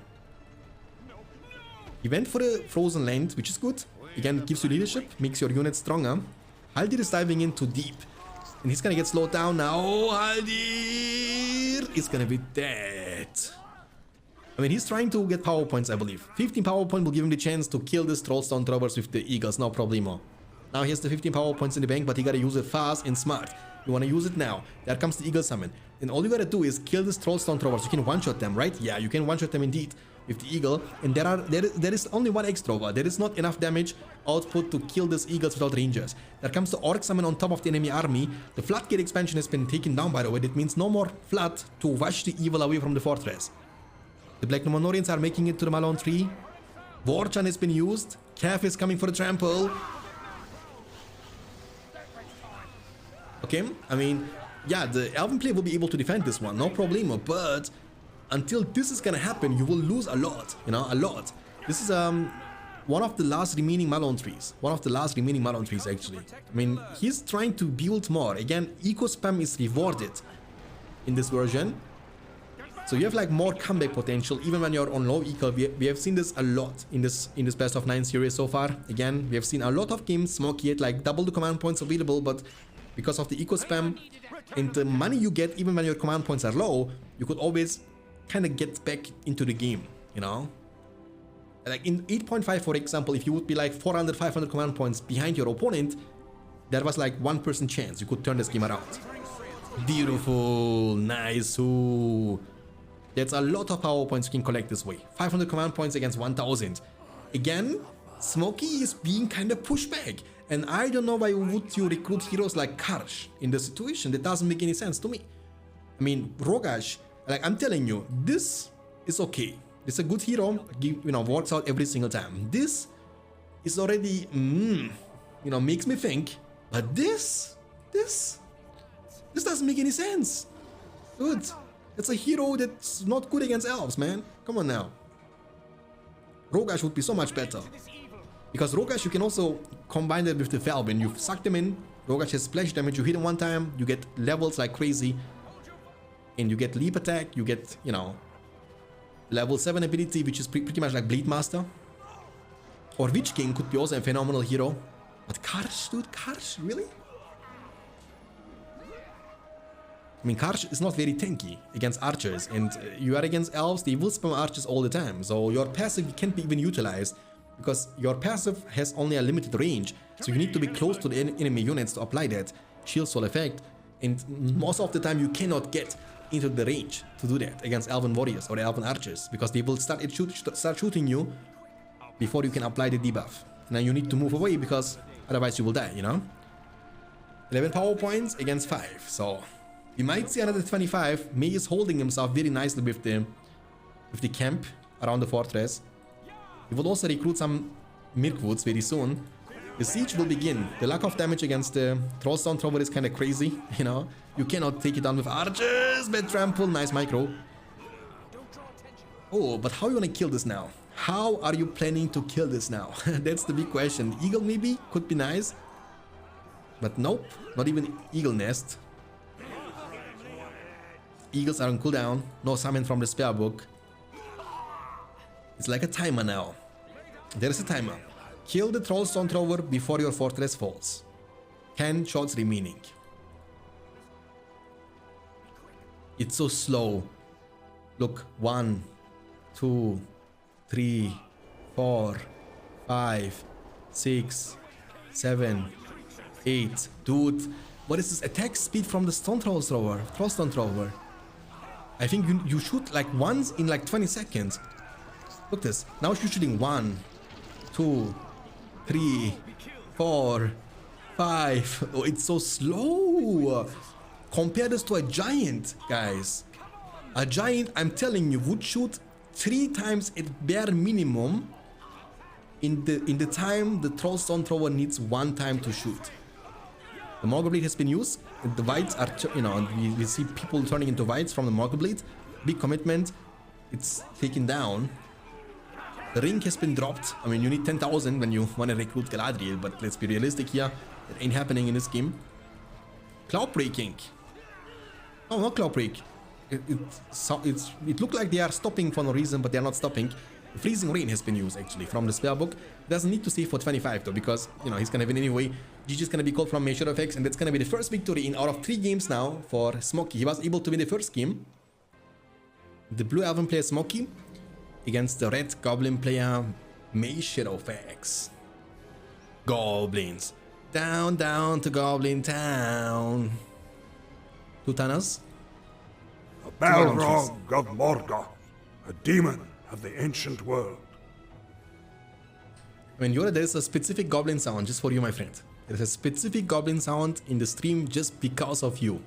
Speaker 1: He went for the Frozen Land, which is good. Again, it gives you leadership, makes your unit stronger. Haldir is diving in too deep. And he's gonna get slowed down now. Oh, Haldir is gonna be dead. I mean, he's trying to get power points, I believe. 15 power point will give him the chance to kill this Trollstone Throwers with the Eagles, no problemo. Now he has the 15 power points in the bank, but he gotta use it fast and smart. You wanna use it now. There comes the Eagle Summon. And all you gotta do is kill this Trollstone Throwers. You can one-shot them, right? Yeah, you can one-shot them indeed with the Eagle. And there is only one extra over. There is not enough damage output to kill these Eagles without Rangers. There comes the Orc Summon on top of the enemy army. The Floodgate expansion has been taken down, by the way. That means no more Flood to wash the evil away from the fortress. The Black Numenorians are making it to the Malone tree. Warchan has been used. Cav is coming for the trample. Okay, I mean, yeah, the Elven player will be able to defend this one, no problemo, but until this is gonna happen, you will lose a lot, you know, a lot. This is one of the last remaining Malone trees. One of the last remaining Malone trees, actually. I mean, he's trying to build more. Again, eco spam is rewarded in this version. So you have like more comeback potential even when you're on low eco. We have seen this a lot in this best of 9 series so far. Again, we have seen a lot of games Smokey had like double the command points available, but because of the eco spam and the money you get even when your command points are low, you could always kind of get back into the game, you know? Like in 8.5, for example, if you would be like 400, 500 command points behind your opponent, there was like 1% chance you could turn this game around. Beautiful, nice. Ooh. That's a lot of power points you can collect this way. 500 command points against 1000. Again, Smokey is being kind of pushed back. And I don't know why would you recruit heroes like Karsh in this situation. That doesn't make any sense to me. I mean, Rogash, like I'm telling you, this is okay. It's a good hero, you know, works out every single time. This is already, you know, makes me think. But this doesn't make any sense. Dude, it's a hero that's not good against elves, man. Come on now. Rogash would be so much better. Because Rogash, you can also combine it with the Falbin. You suck them in, Rogash has splash damage, you hit him one time, you get levels like crazy. And you get leap attack, you get, you know, level 7 ability, which is pretty much like Bleed Master. Or Witch King could be also a phenomenal hero. But Karsh, dude, Karsh, really? I mean, Karsh is not very tanky against archers, and you are against elves, they will spam archers all the time. So your passive can't be even utilized, because your passive has only a limited range. So you need to be close to the enemy units to apply that shield soul effect. And most of the time you cannot get into the range to do that against elven warriors or elven archers, because they will start shooting you before you can apply the debuff. Now you need to move away because otherwise you will die, you know? 11 power points against 5, so we might see another 25. May is holding himself very nicely with the camp around the fortress. He will also recruit some Mirkwoods very soon. The siege will begin. The lack of damage against the Trollstone Thrower is kind of crazy, you know? You cannot take it down with archers, bad trample, nice micro. Oh, but how are you gonna kill this now? How are you planning to kill this now? That's the big question. Eagle maybe? Could be nice. But nope, not even Eagle Nest. Eagles are on cooldown, no summon from the spell book. It's like a timer now. There is a timer. Kill the Trollstone Thrower before your fortress falls. 10 shots remaining. It's so slow. Look, 1, 2, 3, 4, 5, 6, 7, 8. Dude, what is this attack speed from the Trollstone Thrower? I think you shoot like once in like 20 seconds. Look this. Now you're shooting 1, 2, 3, 4, 5. Oh, it's so slow. Compare this to a giant, guys. A giant, I'm telling you, would shoot 3 times at bare minimum in the time the Trollstone Thrower needs 1 time to shoot. The Morgul Blade has been used. The Whites are, you know, we see people turning into Whites from the Morgul Blade. Big commitment. It's taken down. The ring has been dropped. I mean, you need 10,000 when you want to recruit Galadriel, but let's be realistic here. That ain't happening in this game. Cloud breaking. Oh, not cloud break. It looked like they are stopping for no reason, but they are not stopping. Freezing Rain has been used actually from the spell book. Doesn't need to save for 25 though, because you know he's gonna win anyway. GG's gonna be called from Measure effects, and that's gonna be the first victory in out of 3 games now for Smokey. He was able to win the first game. The blue elven player Smokey against the red goblin player Measure effects. Goblins. Down, down to Goblin Town. 2 Thanos.
Speaker 2: A Balrog of Morgoth, a demon of the ancient world.
Speaker 1: I mean, Yora, there is a specific goblin sound just for you, my friend. There is a specific goblin sound in the stream just because of you.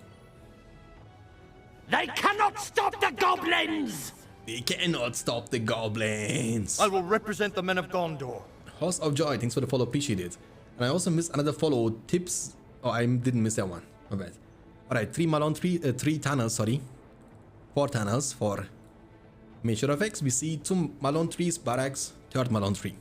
Speaker 4: They cannot stop the goblins!
Speaker 1: They cannot stop the goblins.
Speaker 6: I will represent the men of Gondor.
Speaker 1: Host of Joy, thanks for the follow, appreciate it. And I also missed another follow, Tips. Oh, I didn't miss that one, my bad. Alright, 3 tunnels, sorry. 4 tunnels for major effects. We see 2 Malone trees, barracks, 3rd Malone tree.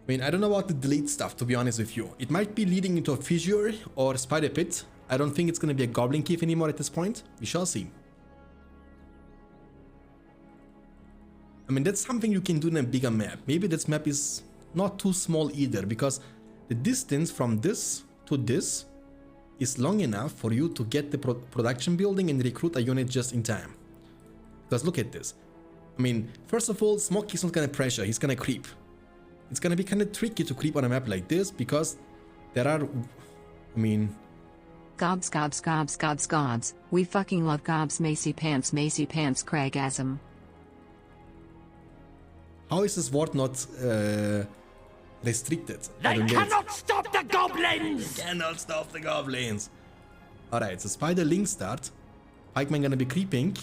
Speaker 1: I mean, I don't know about the delete stuff, to be honest with you. It might be leading into a fissure or spider pit. I don't think it's going to be a goblin cave anymore at this point. We shall see. I mean, that's something you can do in a bigger map. Maybe this map is not too small either, because the distance from this to this is long enough for you to get the production building and recruit a unit just in time. Because look at this. I mean, first of all, Smoke is not going to pressure, he's going to creep. It's going to be kind of tricky to creep on a map like this, because there are, I mean...
Speaker 7: Gobs, gobs, gobs, gobs, gobs. We fucking love gobs, Macy Pants, Craigasm.
Speaker 1: How is this word not restricted?
Speaker 4: They cannot stop the goblins!
Speaker 1: They cannot stop the goblins! Alright, so Spider Link start. Pikeman gonna be creeping,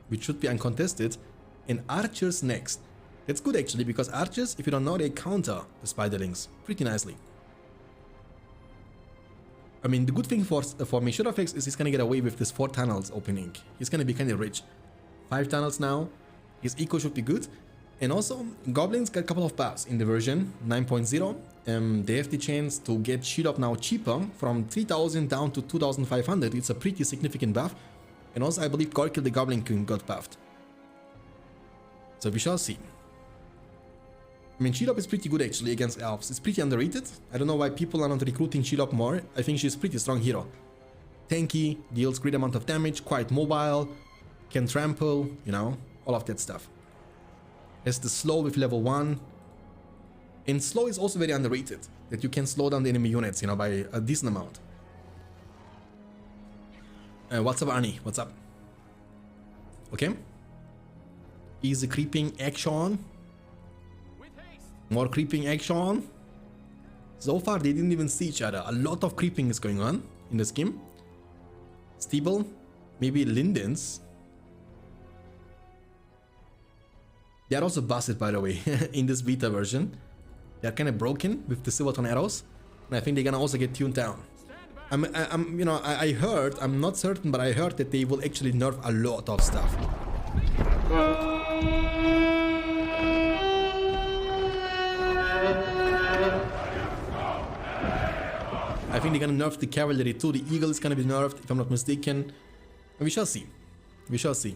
Speaker 1: which should be uncontested. And Archers next. That's good actually, because Archers, if you don't know, they counter the Spiderlings pretty nicely. I mean, the good thing for Mishurafex is he's gonna get away with this 4 tunnels opening. He's gonna be kinda rich. 5 tunnels now. His eco should be good. And also, Goblins got a couple of buffs in the version 9.0. They have the chance to get shield up now cheaper, from 3000 down to 2500. It's a pretty significant buff. And also, I believe Gorkil the Goblin King got buffed. So we shall see. I mean, shield up is pretty good actually against elves. It's pretty underrated. I don't know why people are not recruiting shield up more. I think she's a pretty strong hero. Tanky, deals great amount of damage, quite mobile, can trample, you know, all of that stuff. Has the slow with level 1. And slow is also very underrated, that you can slow down the enemy units, you know, by a decent amount. What's up, Arnie? What's up? Okay. Easy creeping action. More creeping action. So far, they didn't even see each other. A lot of creeping is going on in this game. Steeple, maybe Lindens. They are also busted, by the way, in this beta version. They are kind of broken with the Silverton arrows, and I think they're gonna also get tuned down. You know, I heard, I'm not certain, but I heard that they will actually nerf a lot of stuff. I think they're gonna nerf the cavalry too. The eagle is gonna be nerfed, if I'm not mistaken. We shall see. We shall see.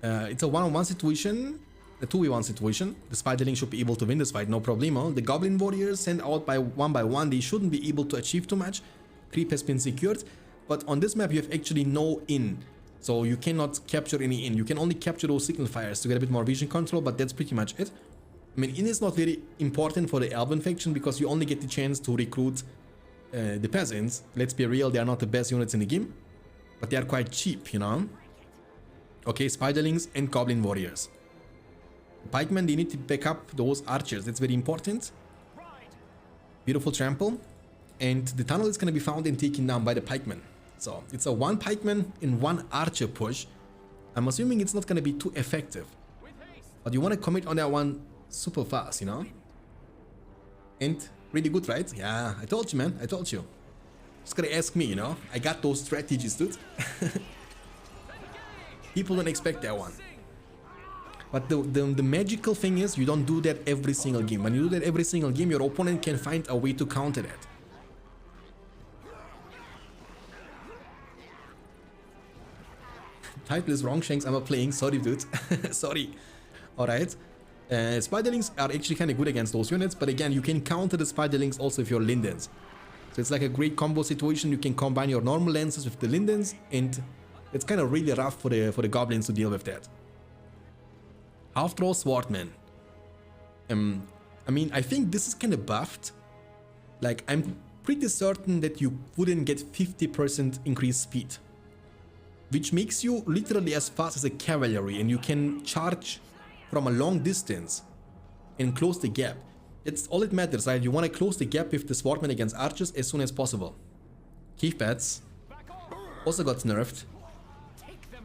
Speaker 1: It's a 1-on-1 situation, a 2v1 situation. The Spiderling should be able to win this fight, no problemo. The Goblin Warriors sent out by 1 they shouldn't be able to achieve too much. Creep has been secured, but on this map you have actually no in. So you cannot capture any in. You can only capture those signal fires to get a bit more vision control, but that's pretty much it. I mean, in is not very important for the Elven faction because you only get the chance to recruit the peasants. Let's be real, they are not the best units in the game, but they are quite cheap, you know. Okay, Spiderlings and Goblin Warriors. Pikemen, they need to back up those archers. That's very important. Beautiful trample. And the tunnel is going to be found and taken down by the pikemen. So it's a 1 pikeman in 1 archer push. I'm assuming it's not going to be too effective. But you want to commit on that one super fast, you know. And really good, right? Yeah, I told you, man. I told you. Just gotta ask me, you know. I got those strategies, dude. People don't expect that one. But the magical thing is, you don't do that every single game. When you do that every single game, your opponent can find a way to counter that. Title is wrong, Shanks. I'm not playing. Sorry, dude. Sorry. Alright. Spiderlings are actually kind of good against those units, but again, you can counter the Spiderlings also with your Lindens. So it's like a great combo situation. You can combine your normal lances with the Lindens, and it's kind of really rough for the goblins to deal with that. Half-throw Swordman. I mean, I think this is kind of buffed. Like, I'm pretty certain that you wouldn't get 50% increased speed, which makes you literally as fast as a cavalry, and you can charge from a long distance and close the gap. That's all it matters, right? You want to close the gap with the Swordman against archers as soon as possible. Cave Bats also got nerfed.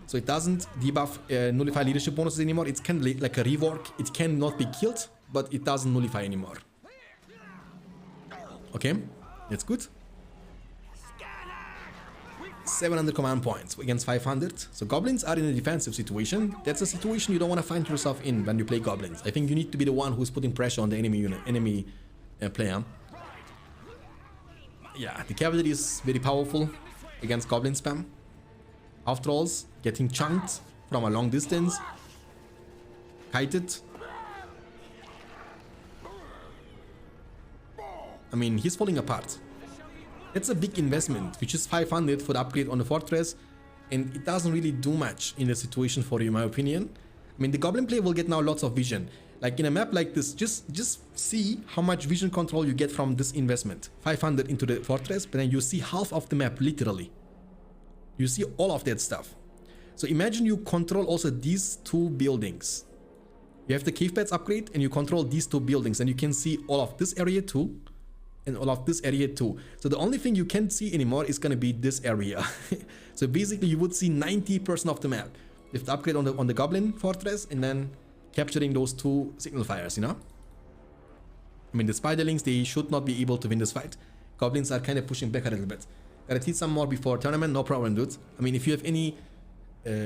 Speaker 1: So it doesn't debuff nullify leadership bonuses anymore. It's kind of like a rework. It cannot be killed, but it doesn't nullify anymore. Okay, that's good. 700 command points against 500. So goblins are in a defensive situation. That's a situation you don't want to find yourself in when you play goblins. I think you need to be the one who's putting pressure on the enemy player. Yeah, the cavalry is very powerful against goblin spam. After all, getting chunked from a long distance. Kited. I mean, he's falling apart. That's a big investment, which is 500 for the upgrade on the fortress, and it doesn't really do much in the situation for you, in my opinion. I mean, the goblin player will get now lots of vision. Like in a map like this, just see how much vision control you get from this investment. 500 into the fortress, but then you see half of the map, literally. You see all of that stuff. So imagine you control also these two buildings. You have the cave pads upgrade, and you control these two buildings, and you can see all of this area too. And all of this area too. So the only thing you can't see anymore is gonna be this area. So basically you would see 90% of the map with the upgrade on the goblin fortress, and then capturing those two signal fires, you know. I mean, the spiderlings, they should not be able to win this fight. Goblins are kind of pushing back a little bit. Gotta teach some more before tournament, no problem, dude. I mean, if you have any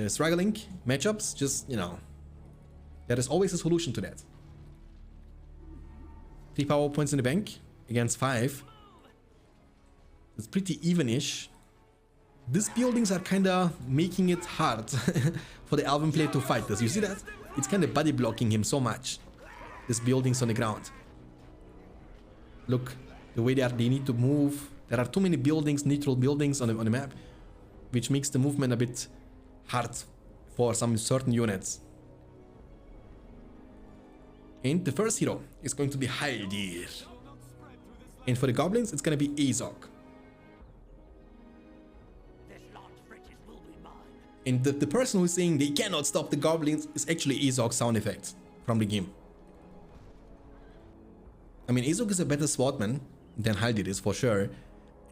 Speaker 1: struggling matchups, just, you know, there is always a solution to that. 3 power points in the bank against 5. It's pretty even-ish. These buildings are kind of making it hard for the Elven player to fight this. You see that? It's kind of body blocking him so much. These buildings on the ground. Look, the way they need to move. There are too many buildings, neutral buildings on the map, which makes the movement a bit hard for some certain units. And the first hero is going to be Haldir. And for the goblins, it's gonna be Azog. And the person who's saying they cannot stop the goblins is actually Azog's sound effect from the game. I mean, Azog is a better swordsman than Haldir is for sure.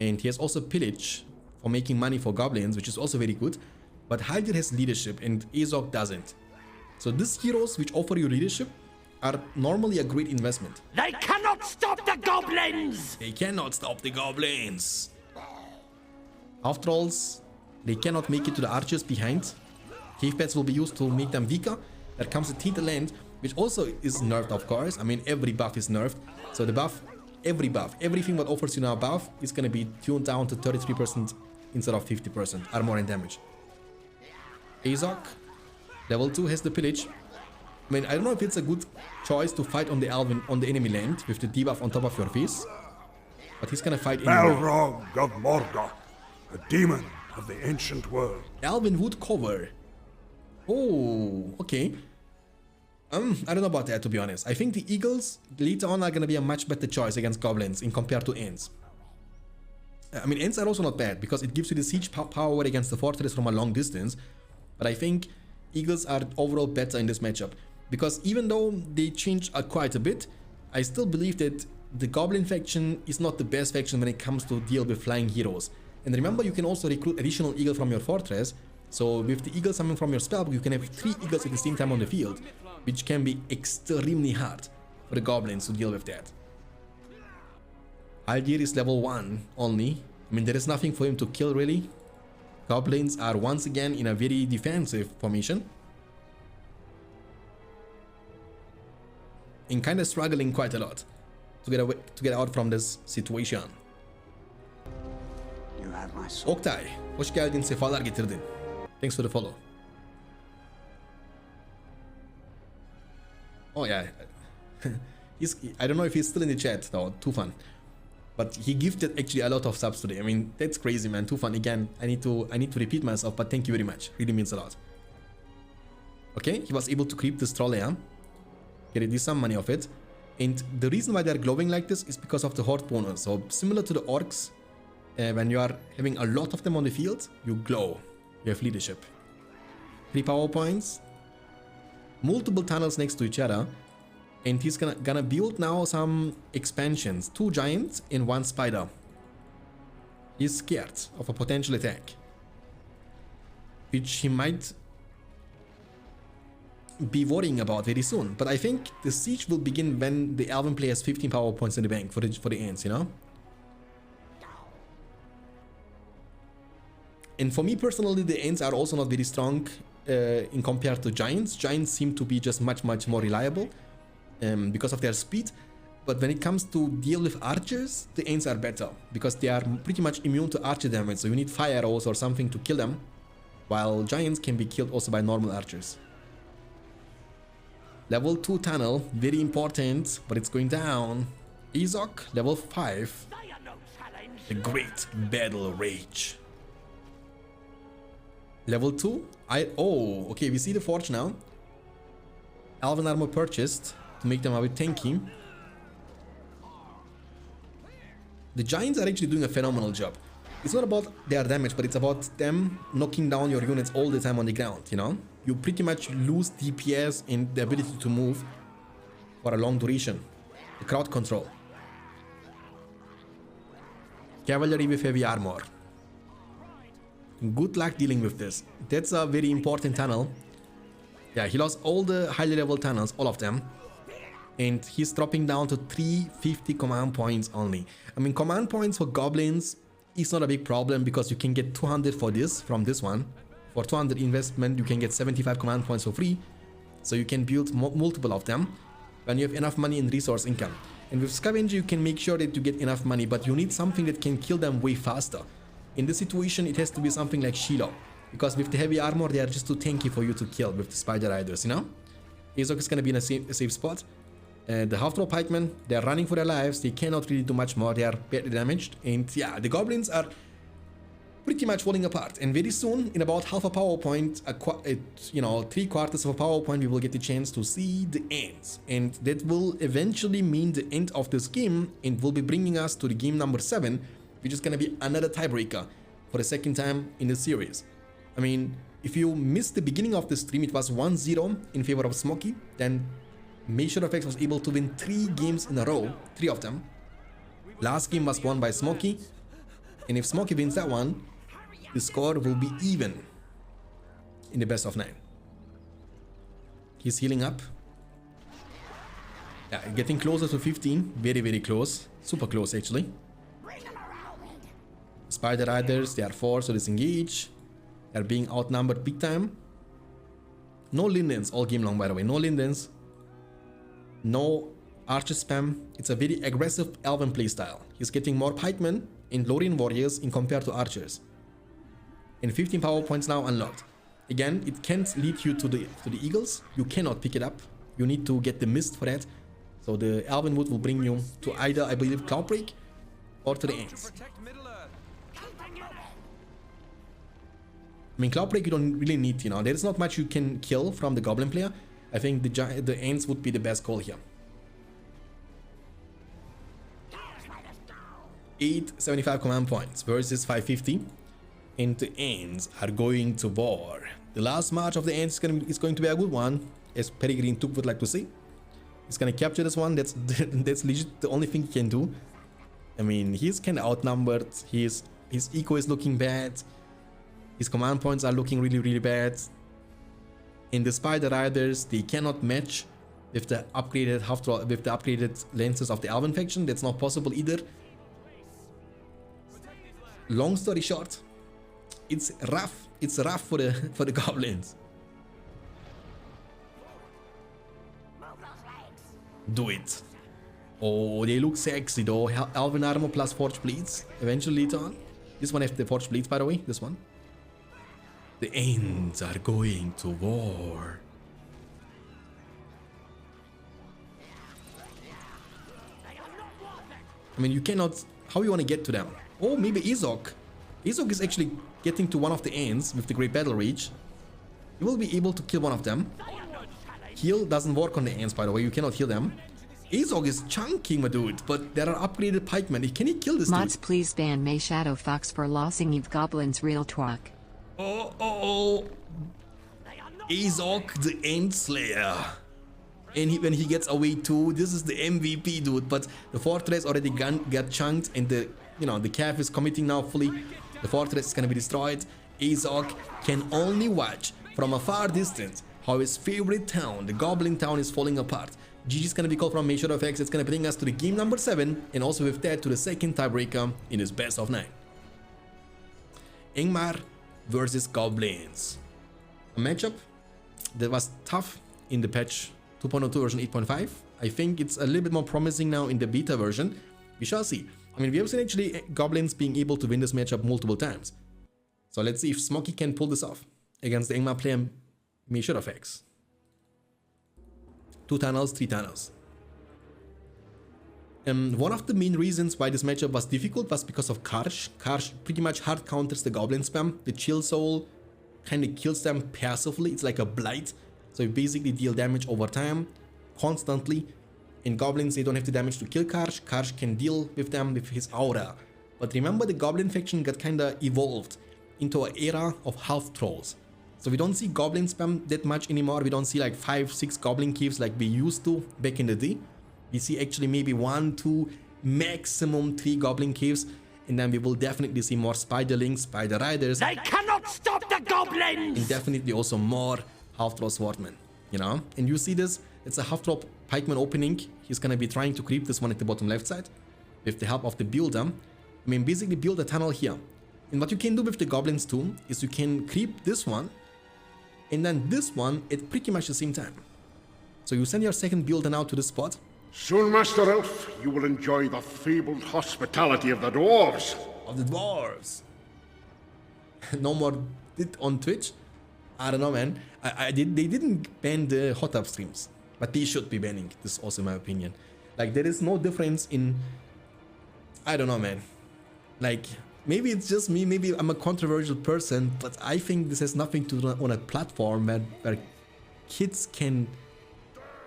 Speaker 1: And he has also pillage for making money for goblins, which is also very good. But Haldir has leadership and Azog doesn't. So these heroes which offer you leadership are normally a great investment.
Speaker 4: They cannot stop the goblins!
Speaker 1: They cannot stop the goblins! After all, they cannot make it to the archers behind. Cave pads will be used to make them weaker. There comes the Teeter Land, which also is nerfed, of course. I mean, every buff is nerfed. So the buff, everything that offers you now buff is gonna be tuned down to 33% instead of 50% armor and damage. Azog, level 2, has the pillage. I mean, I don't know if it's a good choice to fight on the Elven, on the enemy land with the debuff on top of your face, but he's gonna fight anyway.
Speaker 2: Balrog of Morgoth, a demon of the ancient world.
Speaker 1: Elven wood cover. Oh, okay. I don't know about that, to be honest. I think the eagles later on are gonna be a much better choice against goblins in compared to ants. I mean, ants are also not bad because it gives you the siege power against the fortress from a long distance, but I think eagles are overall better in this matchup. Because even though they changed quite a bit, I still believe that the goblin faction is not the best faction when it comes to deal with flying heroes. And remember, you can also recruit additional eagle from your fortress. So with the eagle summon from your spellbook, you can have 3 eagles at the same time on the field, which can be extremely hard for the goblins to deal with that. Haldir is level 1 only. I mean, there is nothing for him to kill really. Goblins are once again in a very defensive formation. And kind of struggling quite a lot to get out from this situation. Oktay, hoş geldin, sefalar getirdin. Thanks for the follow. Oh yeah, I don't know if he's still in the chat though, Tufan. But he gifted actually a lot of subs today. I mean, that's crazy, man. Tufan, again, I need to repeat myself, but thank you very much. Really means a lot. Okay, he was able to creep this troll here. Get at least some money off it. And the reason why they're glowing like this is because of the horde bonus. So similar to the orcs, when you are having a lot of them on the field, you glow. You have leadership. 3 power points. Multiple tunnels next to each other. And he's gonna build now some expansions. 2 giants and 1 spider. He's scared of a potential attack, which he might be worrying about very soon. But I think the siege will begin when the Elven player has 15 power points in the bank for the ants, you know? And for me personally, the Ents are also not very strong in compared to Giants. Giants seem to be just much more reliable because of their speed. But when it comes to deal with archers, the Ents are better because they are pretty much immune to archer damage. So you need fire arrows or something to kill them, while Giants can be killed also by normal archers. Level 2 tunnel, very important, but it's going down. Ezok, level 5. The Great Battle Rage. Level 2, oh, okay, we see the forge now. Elven armor purchased to make them a bit tanky. The Giants are actually doing a phenomenal job. It's not about their damage, but it's about them knocking down your units all the time on the ground, you know? You pretty much lose DPS and the ability to move for a long duration. The crowd control. Cavalry with heavy armor. Good luck dealing with this. That's a very important tunnel. Yeah, he lost all the highly level tunnels, all of them. And he's dropping down to 350 command points only. I mean, command points for goblins is not a big problem because you can get 200 for this from this one. For 200 investment, you can get 75 command points for free. So you can build multiple of them when you have enough money and resource income. And with Scavenger, you can make sure that you get enough money, but you need something that can kill them way faster. In this situation, it has to be something like Shiloh, because with the heavy armor, they are just too tanky for you to kill with the Spider Riders, you know? Ezok is going to be in a safe spot. The half-throw pikemen, they are running for their lives. They cannot really do much more. They are badly damaged. And yeah, the goblins are pretty much falling apart. And very soon, in about half a power point, you know, 3/4 of a power point, we will get the chance to see the ends. And that will eventually mean the end of this game and will be bringing us to the game number 7, which is going to be another tiebreaker for the second time in the series. I mean, if you missed the beginning of the stream, it was 1-0 in favor of Smokey. Then MaeShadowFX was able to win 3 games in a row, 3 of them. Last game was won by Smokey, and if Smokey wins that one, the score will be even in the best of 9. He's healing up. Yeah, getting closer to 15, very close, super close actually. Spider Riders, they are forced to disengage. They are being outnumbered big time. No Lindens all game long, by the way, no Lindens. No archer spam. It's a very aggressive elven playstyle. He's getting more pikemen and Lorien warriors in compared to archers. And 15 power points now unlocked. Again, it can't lead you to the eagles. You cannot pick it up. You need to get the mist for that. So the elven wood will bring you to either, I believe, Cloudbreak or to the ends. I mean, Cloudbreak you don't really need, you know. There's not much you can kill from the goblin player. I think the ends would be the best call here. 875 command points versus 550. And the ends are going to war. The last march of the ends is going to be a good one, as Peregrine Took would like to say. He's gonna capture this one. That's legit the only thing he can do. I mean, he's kind of outnumbered. His eco is looking bad. His command points are looking really bad. In the Spider Riders, they cannot match with the upgraded lenses of the Elven faction. That's not possible either. Long story short, it's rough. It's rough for the goblins. Do it. Oh, they look sexy though. Elven armor plus forge blades. Eventually later on. This one has the forge blades, by the way. This one. The ends are going to war. I mean, you cannot... How you want to get to them? Oh, maybe Ezok. Ezok is actually getting to one of the ends with the Great Battle Reach. You will be able to kill one of them. Heal doesn't work on the ends, by the way. You cannot heal them. Ezok is chunking, my dude. But there are upgraded pikemen. Can he kill this
Speaker 7: Mods,
Speaker 1: dude?
Speaker 7: please ban MaeShadowFox for losing Eve Goblin's real truck.
Speaker 1: Oh. Ezok, the End Slayer. And when he gets away too, this is the MVP, dude. But the fortress already got chunked, and the calf is committing now fully. The fortress is gonna be destroyed. Ezok can only watch from a far distance how his favorite town, the Goblin town, is falling apart. GG is gonna be called from MaeShadowFX. It's gonna bring us to the game number 7, and also with that to the second tiebreaker in this best of 9. Ingmar versus goblins. A matchup that was tough in the patch 2.02 version 8.5. I think it's a little bit more promising now in the beta version. We shall see. I mean, we have seen actually goblins being able to win this matchup multiple times. So let's see if Smoky can pull this off against the Angmar player Meshurafax. 2 tunnels, 3 tunnels. One of the main reasons why this matchup was difficult was because of Karsh. Karsh pretty much hard counters the goblin spam. The Chill Soul kind of kills them passively. It's like a blight. So you basically deal damage over time, constantly. In goblins, they don't have the damage to kill Karsh. Karsh can deal with them with his aura. But remember, the goblin faction got kinda evolved into an era of half trolls. So we don't see goblin spam that much anymore. We don't see like 5-6 goblin caves like we used to back in the day. We see actually maybe 1, 2, maximum 3 goblin caves. And then we will definitely see more spiderlings, spider riders.
Speaker 4: They cannot stop the goblins!
Speaker 1: And definitely also more half-troll swordmen, you know? And you see this, it's a half-troll pikeman opening. He's gonna be trying to creep this one at the bottom left side with the help of the builder. I mean, basically build a tunnel here. And what you can do with the goblins too, is you can creep this one and then this one at pretty much the same time. So you send your second builder now to the spot.
Speaker 2: Soon, Master Elf, you will enjoy the fabled hospitality of the dwarves.
Speaker 1: Of the dwarves. No more it on Twitch. I don't know, man. They didn't ban the hot tub streams, but they should be banning. This is also my opinion. Like, there is no difference in, I don't know, man. Like, maybe it's just me, maybe I'm a controversial person, but I think this has nothing to do on a platform where kids can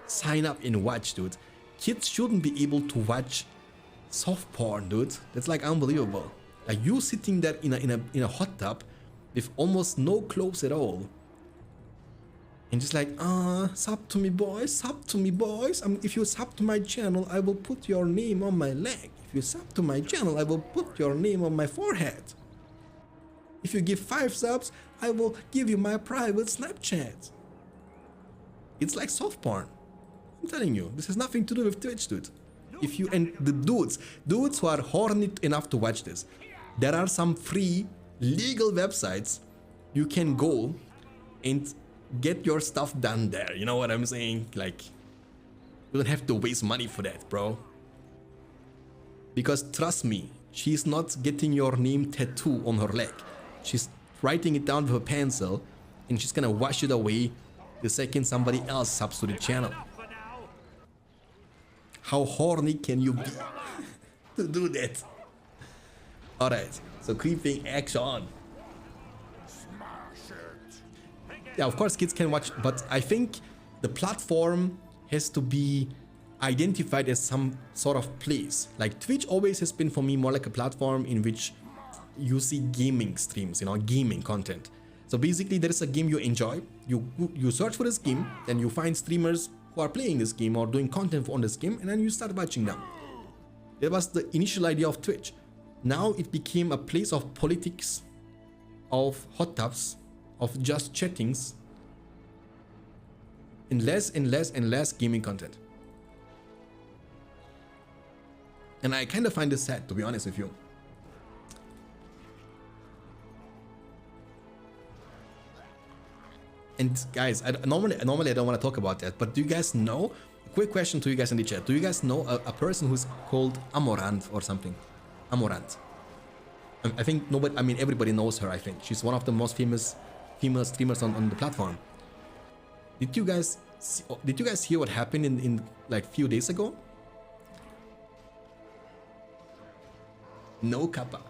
Speaker 1: sign up and watch, dude. Kids shouldn't be able to watch soft porn, dude. That's like unbelievable. Like, you sitting there in a hot tub with almost no clothes at all, and just like, sub to me, boys, sub to me, boys. If you sub to my channel, I will put your name on my leg. If you sub to my channel, I will put your name on my forehead. If you give 5 subs, I will give you my private Snapchat. It's like soft porn. I'm telling you, this has nothing to do with Twitch, dude. If you, and the dudes who are horny enough to watch this, there are some free legal websites you can go and get your stuff done there. You know what I'm saying? Like, you don't have to waste money for that, bro. Because trust me, she's not getting your name tattoo on her leg. She's writing it down with a pencil, and she's gonna wash it away the second somebody else subs to the channel. How horny can you be to do that? Alright, so creeping action. Yeah, of course kids can watch, but I think the platform has to be identified as some sort of place. Like, Twitch always has been for me more like a platform in which you see gaming streams, you know, gaming content. So basically there is a game you enjoy, you search for this game, then you find streamers who are playing this game or doing content on this game, and then you start watching them. That was the initial idea of Twitch. Now it became a place of politics, of hot tubs, of just chattings, and less and less and less gaming content. And I kind of find this sad, to be honest with you. And guys, normally I don't want to talk about that, but do you guys know, a quick question to you guys in the chat, do you guys know a person who's called Amorant or something? Amorant. I think nobody, I mean everybody knows her, I think. She's one of the most famous female streamers on the platform. Did you guys hear what happened in like few days ago? No kappa.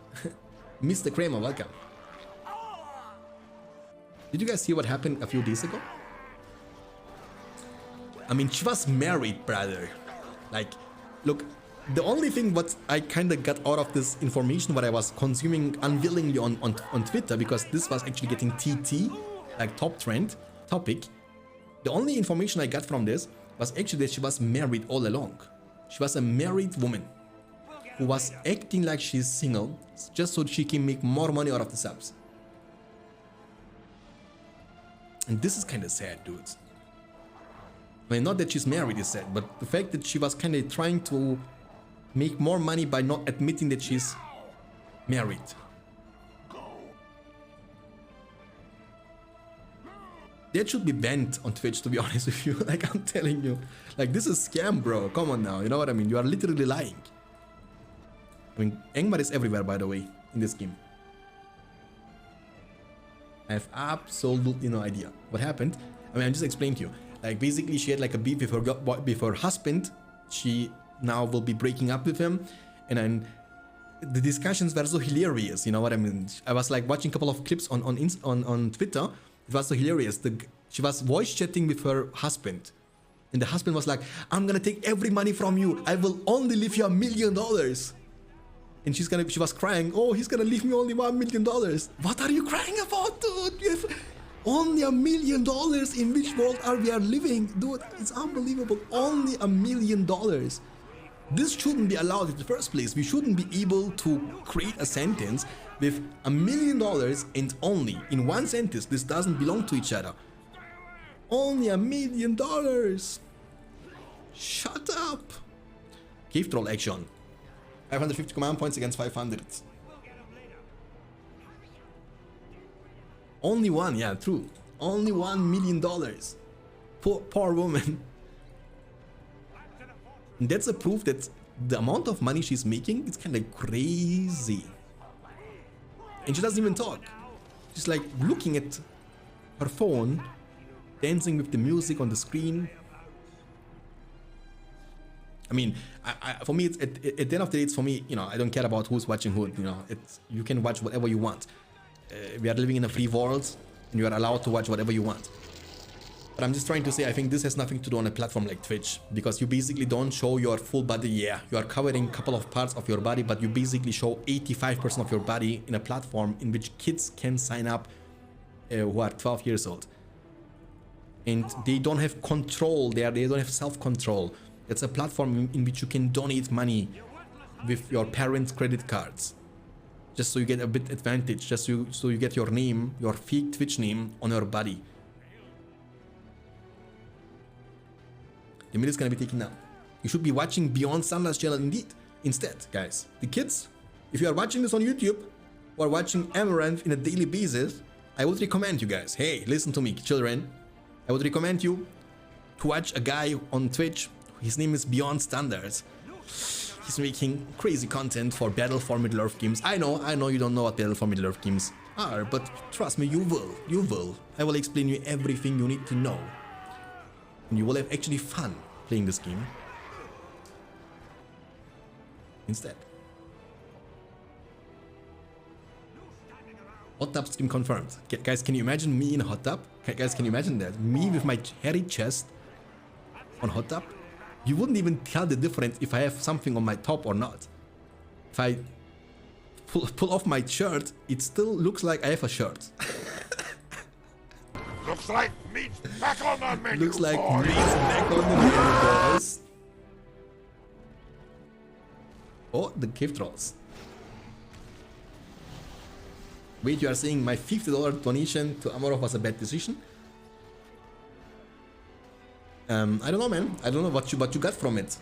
Speaker 1: Mr. Kramer, welcome. Did you guys see what happened a few days ago? I mean, she was married, brother. Like, look, the only thing what I kind of got out of this information, what I was consuming unwillingly on Twitter, because this was actually getting TT, like top trend topic. The only information I got from this was actually that she was married all along. She was a married woman who was acting like she's single just so she can make more money out of the subs. And this is kind of sad, dudes. I mean, not that she's married is sad, but the fact that she was kind of trying to make more money by not admitting that she's married. That should be banned on Twitch, to be honest with you. Like, I'm telling you. Like, this is scam, bro. Come on now. You know what I mean? You are literally lying. I mean, Engmar is everywhere, by the way, in this game. I have absolutely no idea what happened. I mean, I'm just explaining to you. Like, basically, she had like a beef with her husband. She now will be breaking up with him. And then the discussions were so hilarious. You know what I mean? I was like watching a couple of clips on Twitter. It was so hilarious. She was voice chatting with her husband. And the husband was like, I'm gonna take every money from you. I will only leave you $1 million. And she was crying, oh, he's gonna leave me only $1 million. What are you crying about, dude? You have only $1 million. In which world are we living? Dude, it's unbelievable. Only $1 million. This shouldn't be allowed in the first place. We shouldn't be able to create a sentence with $1 million and only. In one sentence, this doesn't belong to each other. Only $1 million. Shut up. Cave troll action. 550 command points against 500. Only one, yeah, true. Only $1 million. Poor woman. And that's a proof that the amount of money she's making is kind of crazy. And she doesn't even talk. She's like looking at her phone, dancing with the music on the screen. I mean, for me, it's, at the end of the day, it's for me, you know, I don't care about who's watching who, you know, you can watch whatever you want. We are living in a free world, and you are allowed to watch whatever you want. But I'm just trying to say, I think this has nothing to do on a platform like Twitch, because you basically don't show your full body. Yeah, you are covering a couple of parts of your body, but you basically show 85% of your body in a platform in which kids can sign up who are 12 years old. And they don't have control there, they don't have self-control. It's a platform in which you can donate money with your parents' credit cards. Just so you get a bit advantage, just so you get your name, your fake Twitch name on your body. The minute is gonna be taken down. You should be watching Beyond Standards channel instead, guys. The kids, if you are watching this on YouTube or watching Amaranth in a daily basis, I would recommend you guys, hey, listen to me, children. I would recommend you to watch a guy on Twitch. His name is Beyond Standards. He's making crazy content for Battle for Middle-earth games. I know you don't know what Battle for Middle-earth games are, but trust me, you will. I will explain you everything you need to know. And you will have actually fun playing this game. Instead. Hot tub stream confirmed. Guys, can you imagine me in a hot tub? Guys, can you imagine that? Me with my hairy chest on hot tub? You wouldn't even tell the difference if I have something on my top or not. If I pull off my shirt, it still looks like I have a shirt.
Speaker 2: Looks like meat's back on the menu.
Speaker 1: Looks like
Speaker 2: boys.
Speaker 1: meat's back on the menu, boys. Oh, the cave trolls. Wait, you are saying my $50 donation to Amarov was a bad decision? I don't know, man. I don't know what you got from it.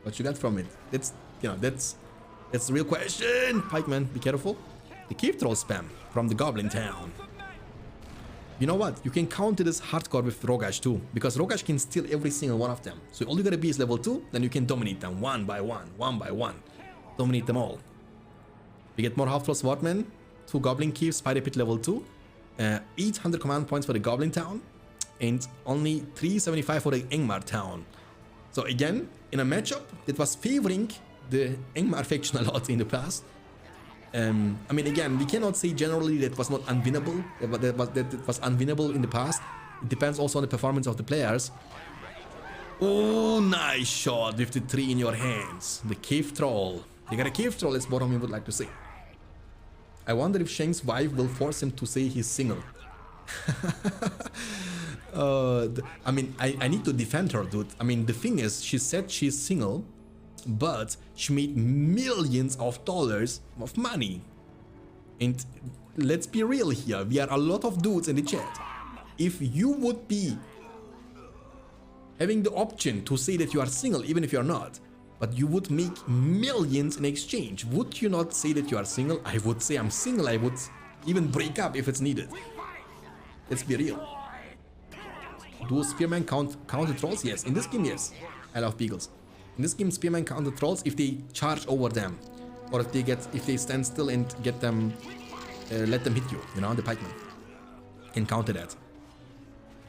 Speaker 1: What you got from it? That's, you know, that's the real question. Pikeman, be careful. The cave troll spam from the Goblin Town. You know what? You can counter this hardcore with Rogash too, because Rogash can steal every single one of them. So all you gotta be is level 2, then you can dominate them one by one. Dominate them all. We get more half-troll swordmen, 2 Goblin Caves, Spider Pit level 2, 800 command points for the Goblin Town, and only 375 for the Engmar Town. So again, in a matchup that was favoring the Engmar faction a lot in the past. I mean, again, we cannot say generally that was not unwinnable, that was unwinnable in the past. It depends also on the performance of the players. Oh, nice shot with the 3 in your hands. The cave troll. You got a cave troll, as Boromir would like to say. I wonder if Shanks' wife will force him to say he's single. I mean, I need to defend her, dude. I mean, the thing is, she said she's single, but she made millions of dollars of money. And let's be real here, we are a lot of dudes in the chat. If you would be having the option to say that you are single, even if you're not, but you would make millions in exchange, would you not say that you are single? I would say I'm single. I would even break up if it's needed. Let's be real. Do spearmen counter trolls? Yes. In this game, yes. I love beagles. In this game, spearmen counter trolls if they charge over them, or if they stand still and get them, let them hit you. You know, the pikemen can counter that.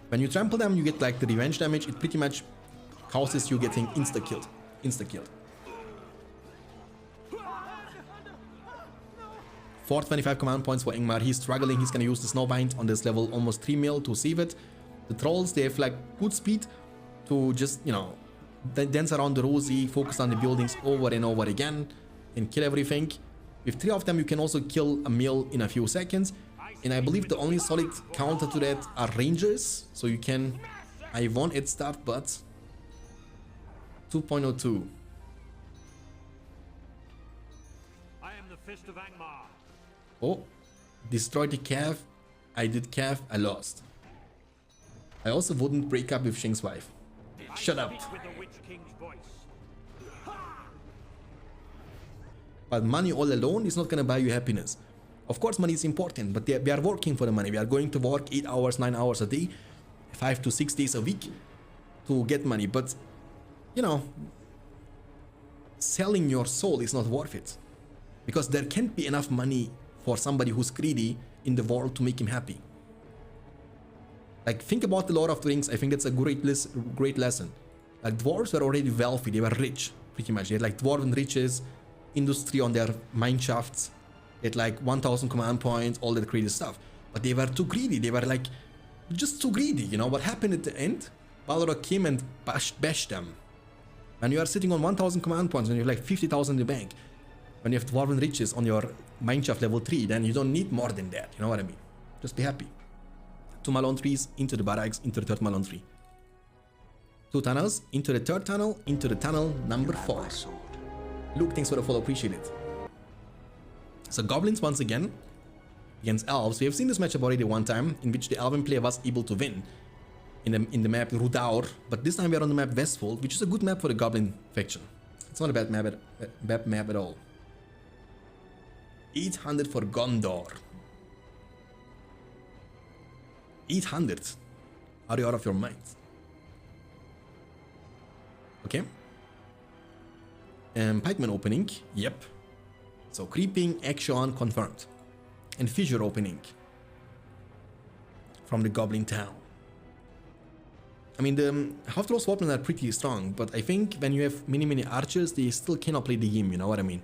Speaker 1: When you trample them, you get like the revenge damage. It pretty much causes you getting insta killed. Insta killed. 425 command points for Ingmar. He's struggling. He's gonna use the Snowbind on this level, almost 3 mil to save it. The trolls, they have like good speed to just, you know, dance around the rosy, focus on the buildings over and over again, and kill everything. With 3 of them, you can also kill a mill in a few seconds. And I believe the only solid counter to that are rangers. So you can... I won at start, but... 2.02.
Speaker 3: I am the Fist of Angmar.
Speaker 1: Oh, destroyed the calf. I did calf, I lost. I also wouldn't break up with Shanks' wife. Shut up.
Speaker 3: With the Witch King's voice.
Speaker 1: But money all alone is not gonna buy you happiness. Of course, money is important, but we are working for the money. We are going to work 8 hours, 9 hours a day, 5 to 6 days a week to get money. But, you know, selling your soul is not worth it. Because there can't be enough money for somebody who's greedy in the world to make him happy. Like, think about the Lord of the Rings. I think that's a great lesson. Like, dwarves were already wealthy. They were rich, pretty much. They had like dwarven riches, industry on their mine shafts. They had like 1000 command points, all that crazy stuff. But they were too greedy. They were like, just too greedy, you know. What happened at the end? Balrog came and bashed them. When you are sitting on 1000 command points and you have like 50,000 in the bank, when you have dwarven riches on your mineshaft level 3, then you don't need more than that. You know what I mean? Just be happy. 2 Malone trees, into the barracks, into the 3rd Malone tree. 2 tunnels, into the 3rd tunnel, into the tunnel number 4. Luke, thanks for the follow, appreciate it. So goblins once again against elves. We have seen this matchup already one time, in which the elven player was able to win in the map Rudaur, but this time we are on the map Westfold, which is a good map for the goblin faction. It's not a bad map at all. 800 for Gondor. 800. Are you out of your mind? Okay. Pikeman opening. Yep. So creeping, action confirmed. And fissure opening. From the Goblin Town. I mean, the half-throw swordsmen are pretty strong, but I think when you have many archers, they still cannot play the game, you know what I mean?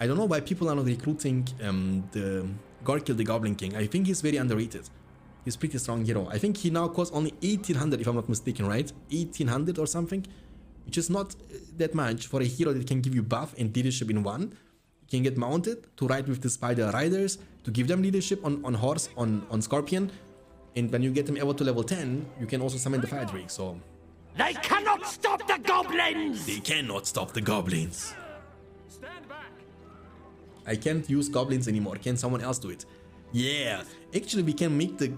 Speaker 1: I don't know why people are not recruiting the Gorkil, the Goblin King. I think he's very underrated. He's a pretty strong hero. I think he now costs only 1800 if I'm not mistaken, right? 1800 or something, which is not that much for a hero that can give you buff and leadership in one. You can get mounted to ride with the spider riders, to give them leadership on horse, on scorpion. And when you get them ever to level 10, you can also summon the fire drake, so...
Speaker 4: They cannot stop the goblins!
Speaker 1: They cannot stop the goblins.
Speaker 3: Stand back.
Speaker 1: I can't use goblins anymore. Can someone else do it? Yeah, actually we can make the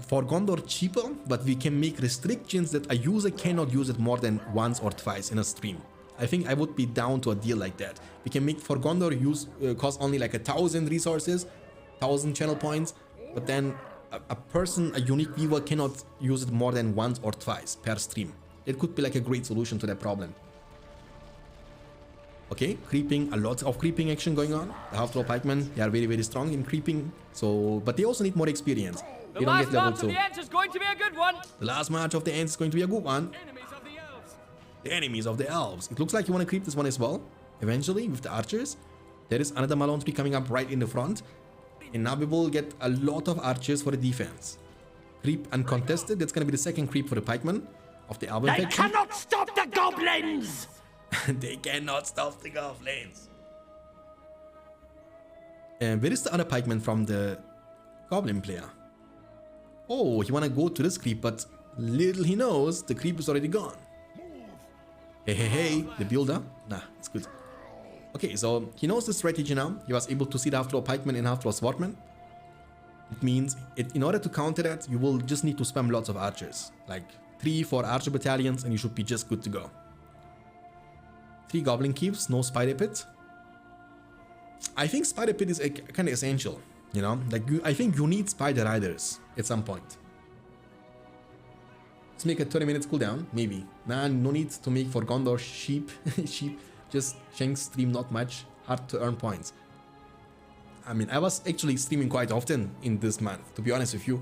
Speaker 1: for Gondor cheaper, but we can make restrictions that a user cannot use it more than once or twice in a stream. I think I would be down to a deal like that. We can make for Gondor cost only like 1000 resources, 1000 channel points, but then a unique viewer cannot use it more than once or twice per stream. It could be like a great solution to that problem. Okay, creeping, a lot of creeping action going on. The half-throw pikemen, they are very strong in creeping, so but they also need more experience.
Speaker 8: The last march of the Ants is going to be a good one.
Speaker 1: The last march of the Ants is going to be a good one.
Speaker 8: Enemies of the elves.
Speaker 1: The enemies of the elves. It looks like you want to creep this one as well, eventually, with the archers. There is another Malone tree coming up right in the front. And now we will get a lot of archers for the defense. Creep uncontested, that's going to be the second creep for the pikemen of the elven faction.
Speaker 4: They cannot stop the goblins!
Speaker 1: They cannot stop the goblins. And where is the other pikeman from the goblin player? Oh, he wanna go to this creep, but little he knows, the creep is already gone. Hey, the builder? Nah, it's good. Okay, so he knows the strategy now. He was able to see the half-throw pikeman and half-throw swordman. It means, in order to counter that, you will just need to spam lots of archers. Like 3-4 archer battalions and you should be just good to go. 3 goblin keeps, no spider pit. I think spider pit is kind of essential. You know, like I think you need Spider Riders at some point. Let's make a 30 minutes cooldown, maybe. Nah, no need to make for Gondor sheep. Sheep, just Shanks stream not much, hard to earn points. I mean, I was actually streaming quite often in this month, to be honest with you.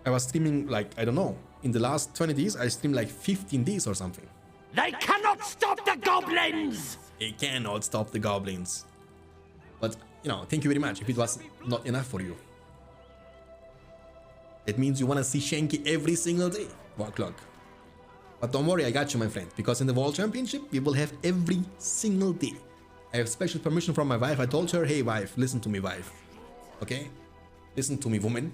Speaker 1: I was streaming like, I don't know, in the last 20 days, I streamed like 15 days or something.
Speaker 4: They cannot stop the goblins!
Speaker 1: They cannot stop the goblins. But, you know, thank you very much if it was not enough for you. It means you want to see Shanky every single day. Warclock. But don't worry, I got you, my friend. Because in the World Championship, we will have every single day. I have special permission from my wife. I told her, hey wife, listen to me, wife. Okay? Listen to me, woman.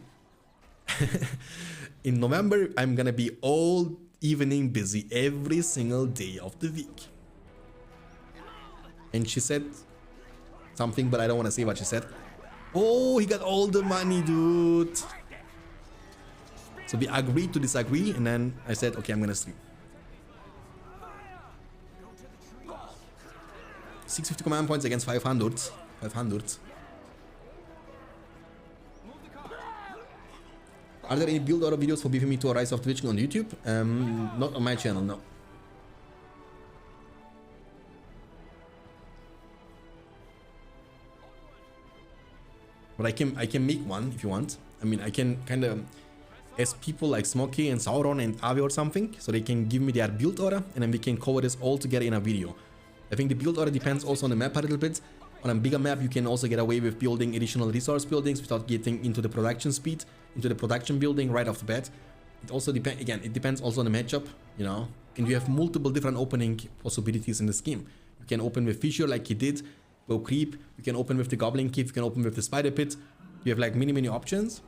Speaker 1: In November, I'm gonna be all evening busy every single day of the week. And she said something, but I don't want to say what she said. Oh, he got all the money, dude. So we agreed to disagree, and then I said, okay, I'm gonna stream. 650 command points against 500. 500. Are there any build order videos for BFME 2 or Rise of the Witch King on YouTube? Not on my channel, no. But I can make one if you want. I mean, I can kind of ask people like Smokey and Sauron and Avi or something, so they can give me their build order, and then we can cover this all together in a video. I think the build order depends also on the map a little bit. On a bigger map, you can also get away with building additional resource buildings without getting into the production speed, into the production building right off the bat. It also depends, again, it depends also on the matchup, you know, and you have multiple different opening possibilities in this game. You can open with Fissure like he did, go creep, you can open with the Goblin Cave, you can open with the Spider Pit. You have like many options,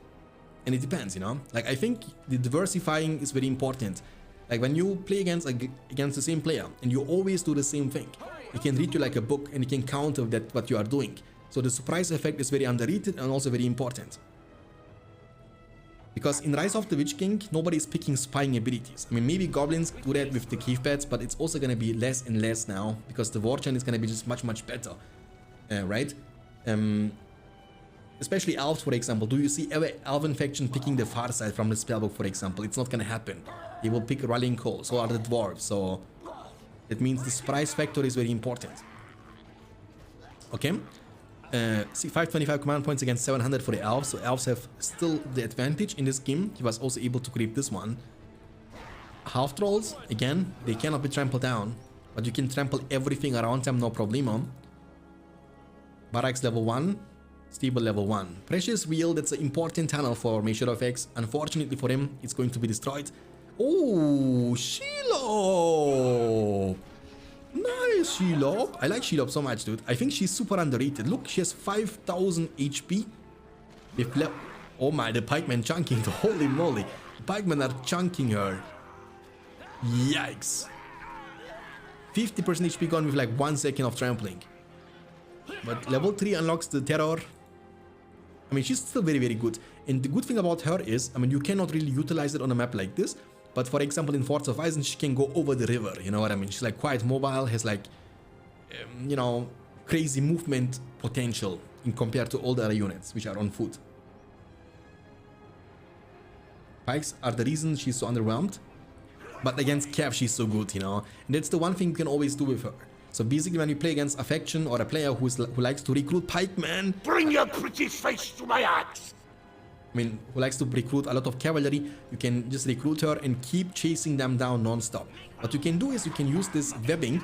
Speaker 1: and it depends, you know. Like I think the diversifying is very important. Like when you play against the same player and you always do the same thing, he can read you like a book and he can counter that what you are doing. So the surprise effect is very underrated and also very important. Because in Rise of the Witch King, nobody is picking spying abilities. I mean, maybe goblins do that with the cave pets, but it's also gonna be less and less now because the war chant is gonna be just much better, right? Especially elves, for example. Do you see ever elven faction picking the far side from the spellbook, for example? It's not gonna happen. They will pick Rallying Call, so are the dwarves. So it means the surprise factor is very important. Okay, 525 command points against 700 for the elves. So elves have still the advantage in this game. He was also able to creep this one. Half trolls, again, they cannot be trampled down, but you can trample everything around them, no problemo. Barracks level 1. Stable level 1. Precious Wheel, that's an important tunnel for Shadow FX. Unfortunately for him, it's going to be destroyed. Oh, Shelob! Nice, Shelob. I like Shelob so much, dude. I think she's super underrated. Look, she has 5000 HP. Oh my, the pikemen chunking. Holy moly. The pikemen are chunking her. Yikes. 50% HP gone with like 1 second of trampling. But level 3 unlocks the terror. I mean, she's still very good. And the good thing about her is, I mean, you cannot really utilize it on a map like this. But for example, in Forts of Eisen, she can go over the river. You know what I mean? She's like quite mobile, has like, you know, crazy movement potential in compared to all the other units, which are on foot. Pikes are the reason she's so underwhelmed. But against Cav, she's so good, you know. And that's the one thing you can always do with her. So basically, when you play against a faction or a player who likes to recruit pikemen,
Speaker 4: bring your pretty face to my axe.
Speaker 1: I mean, who likes to recruit a lot of cavalry, you can just recruit her and keep chasing them down non-stop. What you can do is you can use this webbing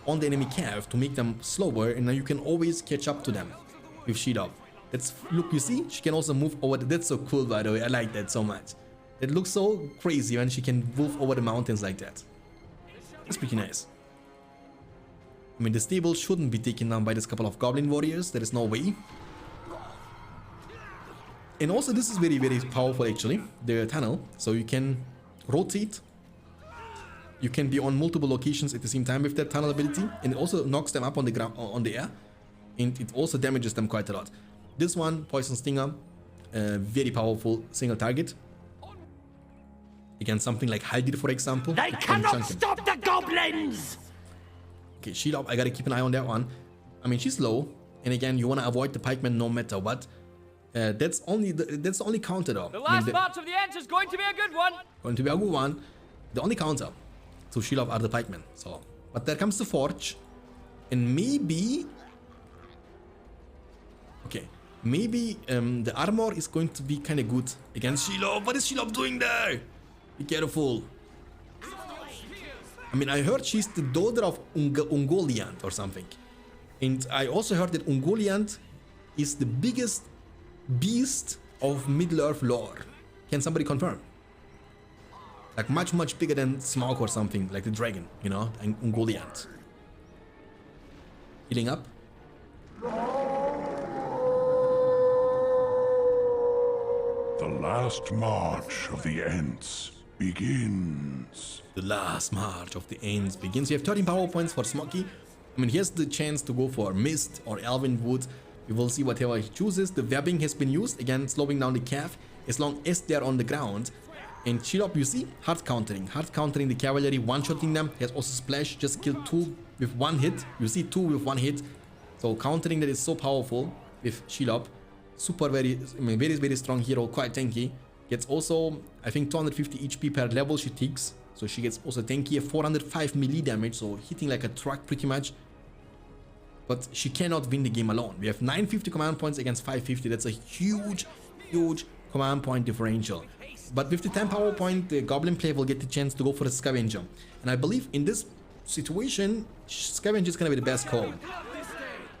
Speaker 1: on the enemy cav to make them slower, and then you can always catch up to them with Shelob. That's, look, you see, she can also move over. That's so cool, by the way. I like that so much. It looks so crazy when she can move over the mountains like that. It's pretty nice. I mean, the stable shouldn't be taken down by this couple of goblin warriors. There is no way. And also, this is very powerful actually, the tunnel. So you can rotate. You can be on multiple locations at the same time with that tunnel ability, and it also knocks them up on the ground, on the air, and it also damages them quite a lot. This one, Poison Stinger, very powerful single target. Against something like Haldir, for example.
Speaker 4: They cannot stop the goblins!
Speaker 1: Okay, Shelob, I gotta keep an eye on that one. I mean, she's low. And again, you want to avoid the pikeman no matter what. That's the only counter though.
Speaker 8: The last march of the Ents is going to be a good one.
Speaker 1: Going to be a good one. The only counter to shield off are the pikemen. So, but there comes the forge, and maybe, okay, maybe the armor is going to be kind of good against Shelob. What is Shelob doing there? Be careful. I mean, I heard she's the daughter of Ungoliant or something, and I also heard that Ungoliant is the biggest beast of Middle-earth lore. Can somebody confirm? Like much bigger than Smaug or something, like the dragon, you know, and Ungoliant. Healing up.
Speaker 2: The last march of the Ents begins.
Speaker 1: The last march of the Ents begins. You have 13 power points for Smoky. I mean, here's the chance to go for Mist or Elven Wood. We will see whatever he chooses. The webbing has been used, again slowing down the calf as long as they are on the ground. And Shelob, you see, hard countering the cavalry, one-shotting them. He has also splash, just killed 2 with 1 hit. You see 2 with 1 hit. So countering that is so powerful with Shelob. Super very strong hero, quite tanky. Gets also, I think, 250 HP per level she takes. So she gets also tanky, 405 melee damage, so hitting like a truck pretty much. But she cannot win the game alone. We have 950 command points against 550. That's a huge command point differential. But with the 10 power point, the goblin player will get the chance to go for a scavenger. And I believe in this situation, scavenger is gonna be the best call.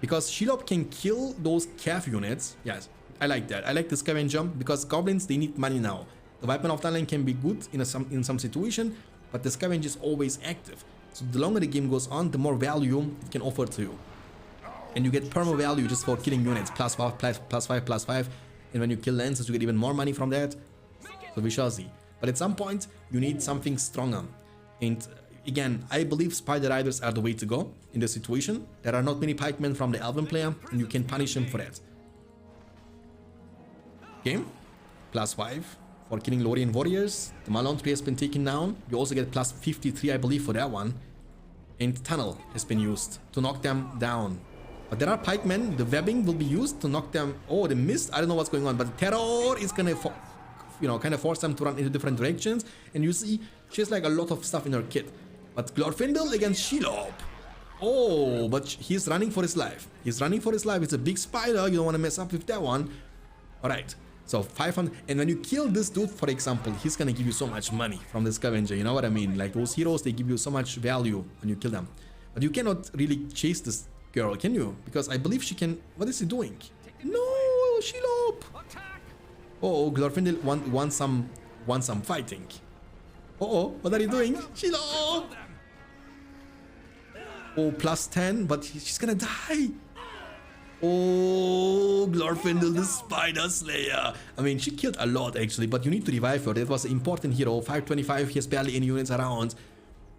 Speaker 1: Because Shelob can kill those calf units. Yes, I like that. I like the scavenger because goblins, they need money now. The weapon of Thailand can be good in some situation, but the scavenger is always active. So the longer the game goes on, the more value it can offer to you. And you get perma value just for killing units, +5, +5. And when you kill lances, you get even more money from that. So we shall see. But at some point, you need something stronger. And again, I believe Spider Riders are the way to go in this situation. There are not many pikemen from the Elven player, and you can punish him for that. Okay, +5 for killing Lorien warriors. The Malon tree has been taken down. You also get +53, I believe, for that one. And Tunnel has been used to knock them down. But there are pikemen. The webbing will be used to knock them. Oh, the mist. I don't know what's going on, but the terror is gonna, kind of force them to run into different directions. And you see, she has like a lot of stuff in her kit. But Glorfindel against Shelob. Oh, but he's running for his life. He's running for his life. It's a big spider. You don't want to mess up with that one. All right. So 500. And when you kill this dude, for example, he's gonna give you so much money from the scavenger. You know what I mean? Like those heroes, they give you so much value when you kill them. But you cannot really chase this girl, can you? Because I believe she can. What is he doing? No, Shelob. Oh, Glorfindel wants some fighting. Oh, what are you doing? Shelob. Oh, +10, but she's gonna die. Oh, Glorfindel, the Spider Slayer. I mean, she killed a lot actually, but you need to revive her. That was an important hero. 525, he has barely any units around.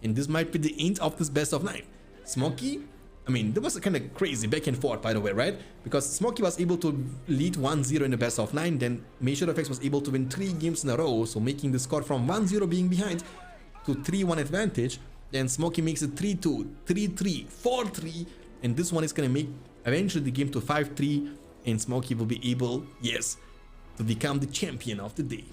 Speaker 1: And this might be the end of this best of 9. Smoky, I mean, that was a kind of crazy back and forth, by the way, right? Because Smoky was able to lead 1-0 in the best of 9, then Major Effects was able to win 3 games in a row, so making the score from 1-0 being behind to 3-1 advantage. Then Smoky makes it 3-2, 3-3, 4-3, and this one is gonna make eventually the game to 5-3, and Smoky will be able, yes, to become the champion of the day.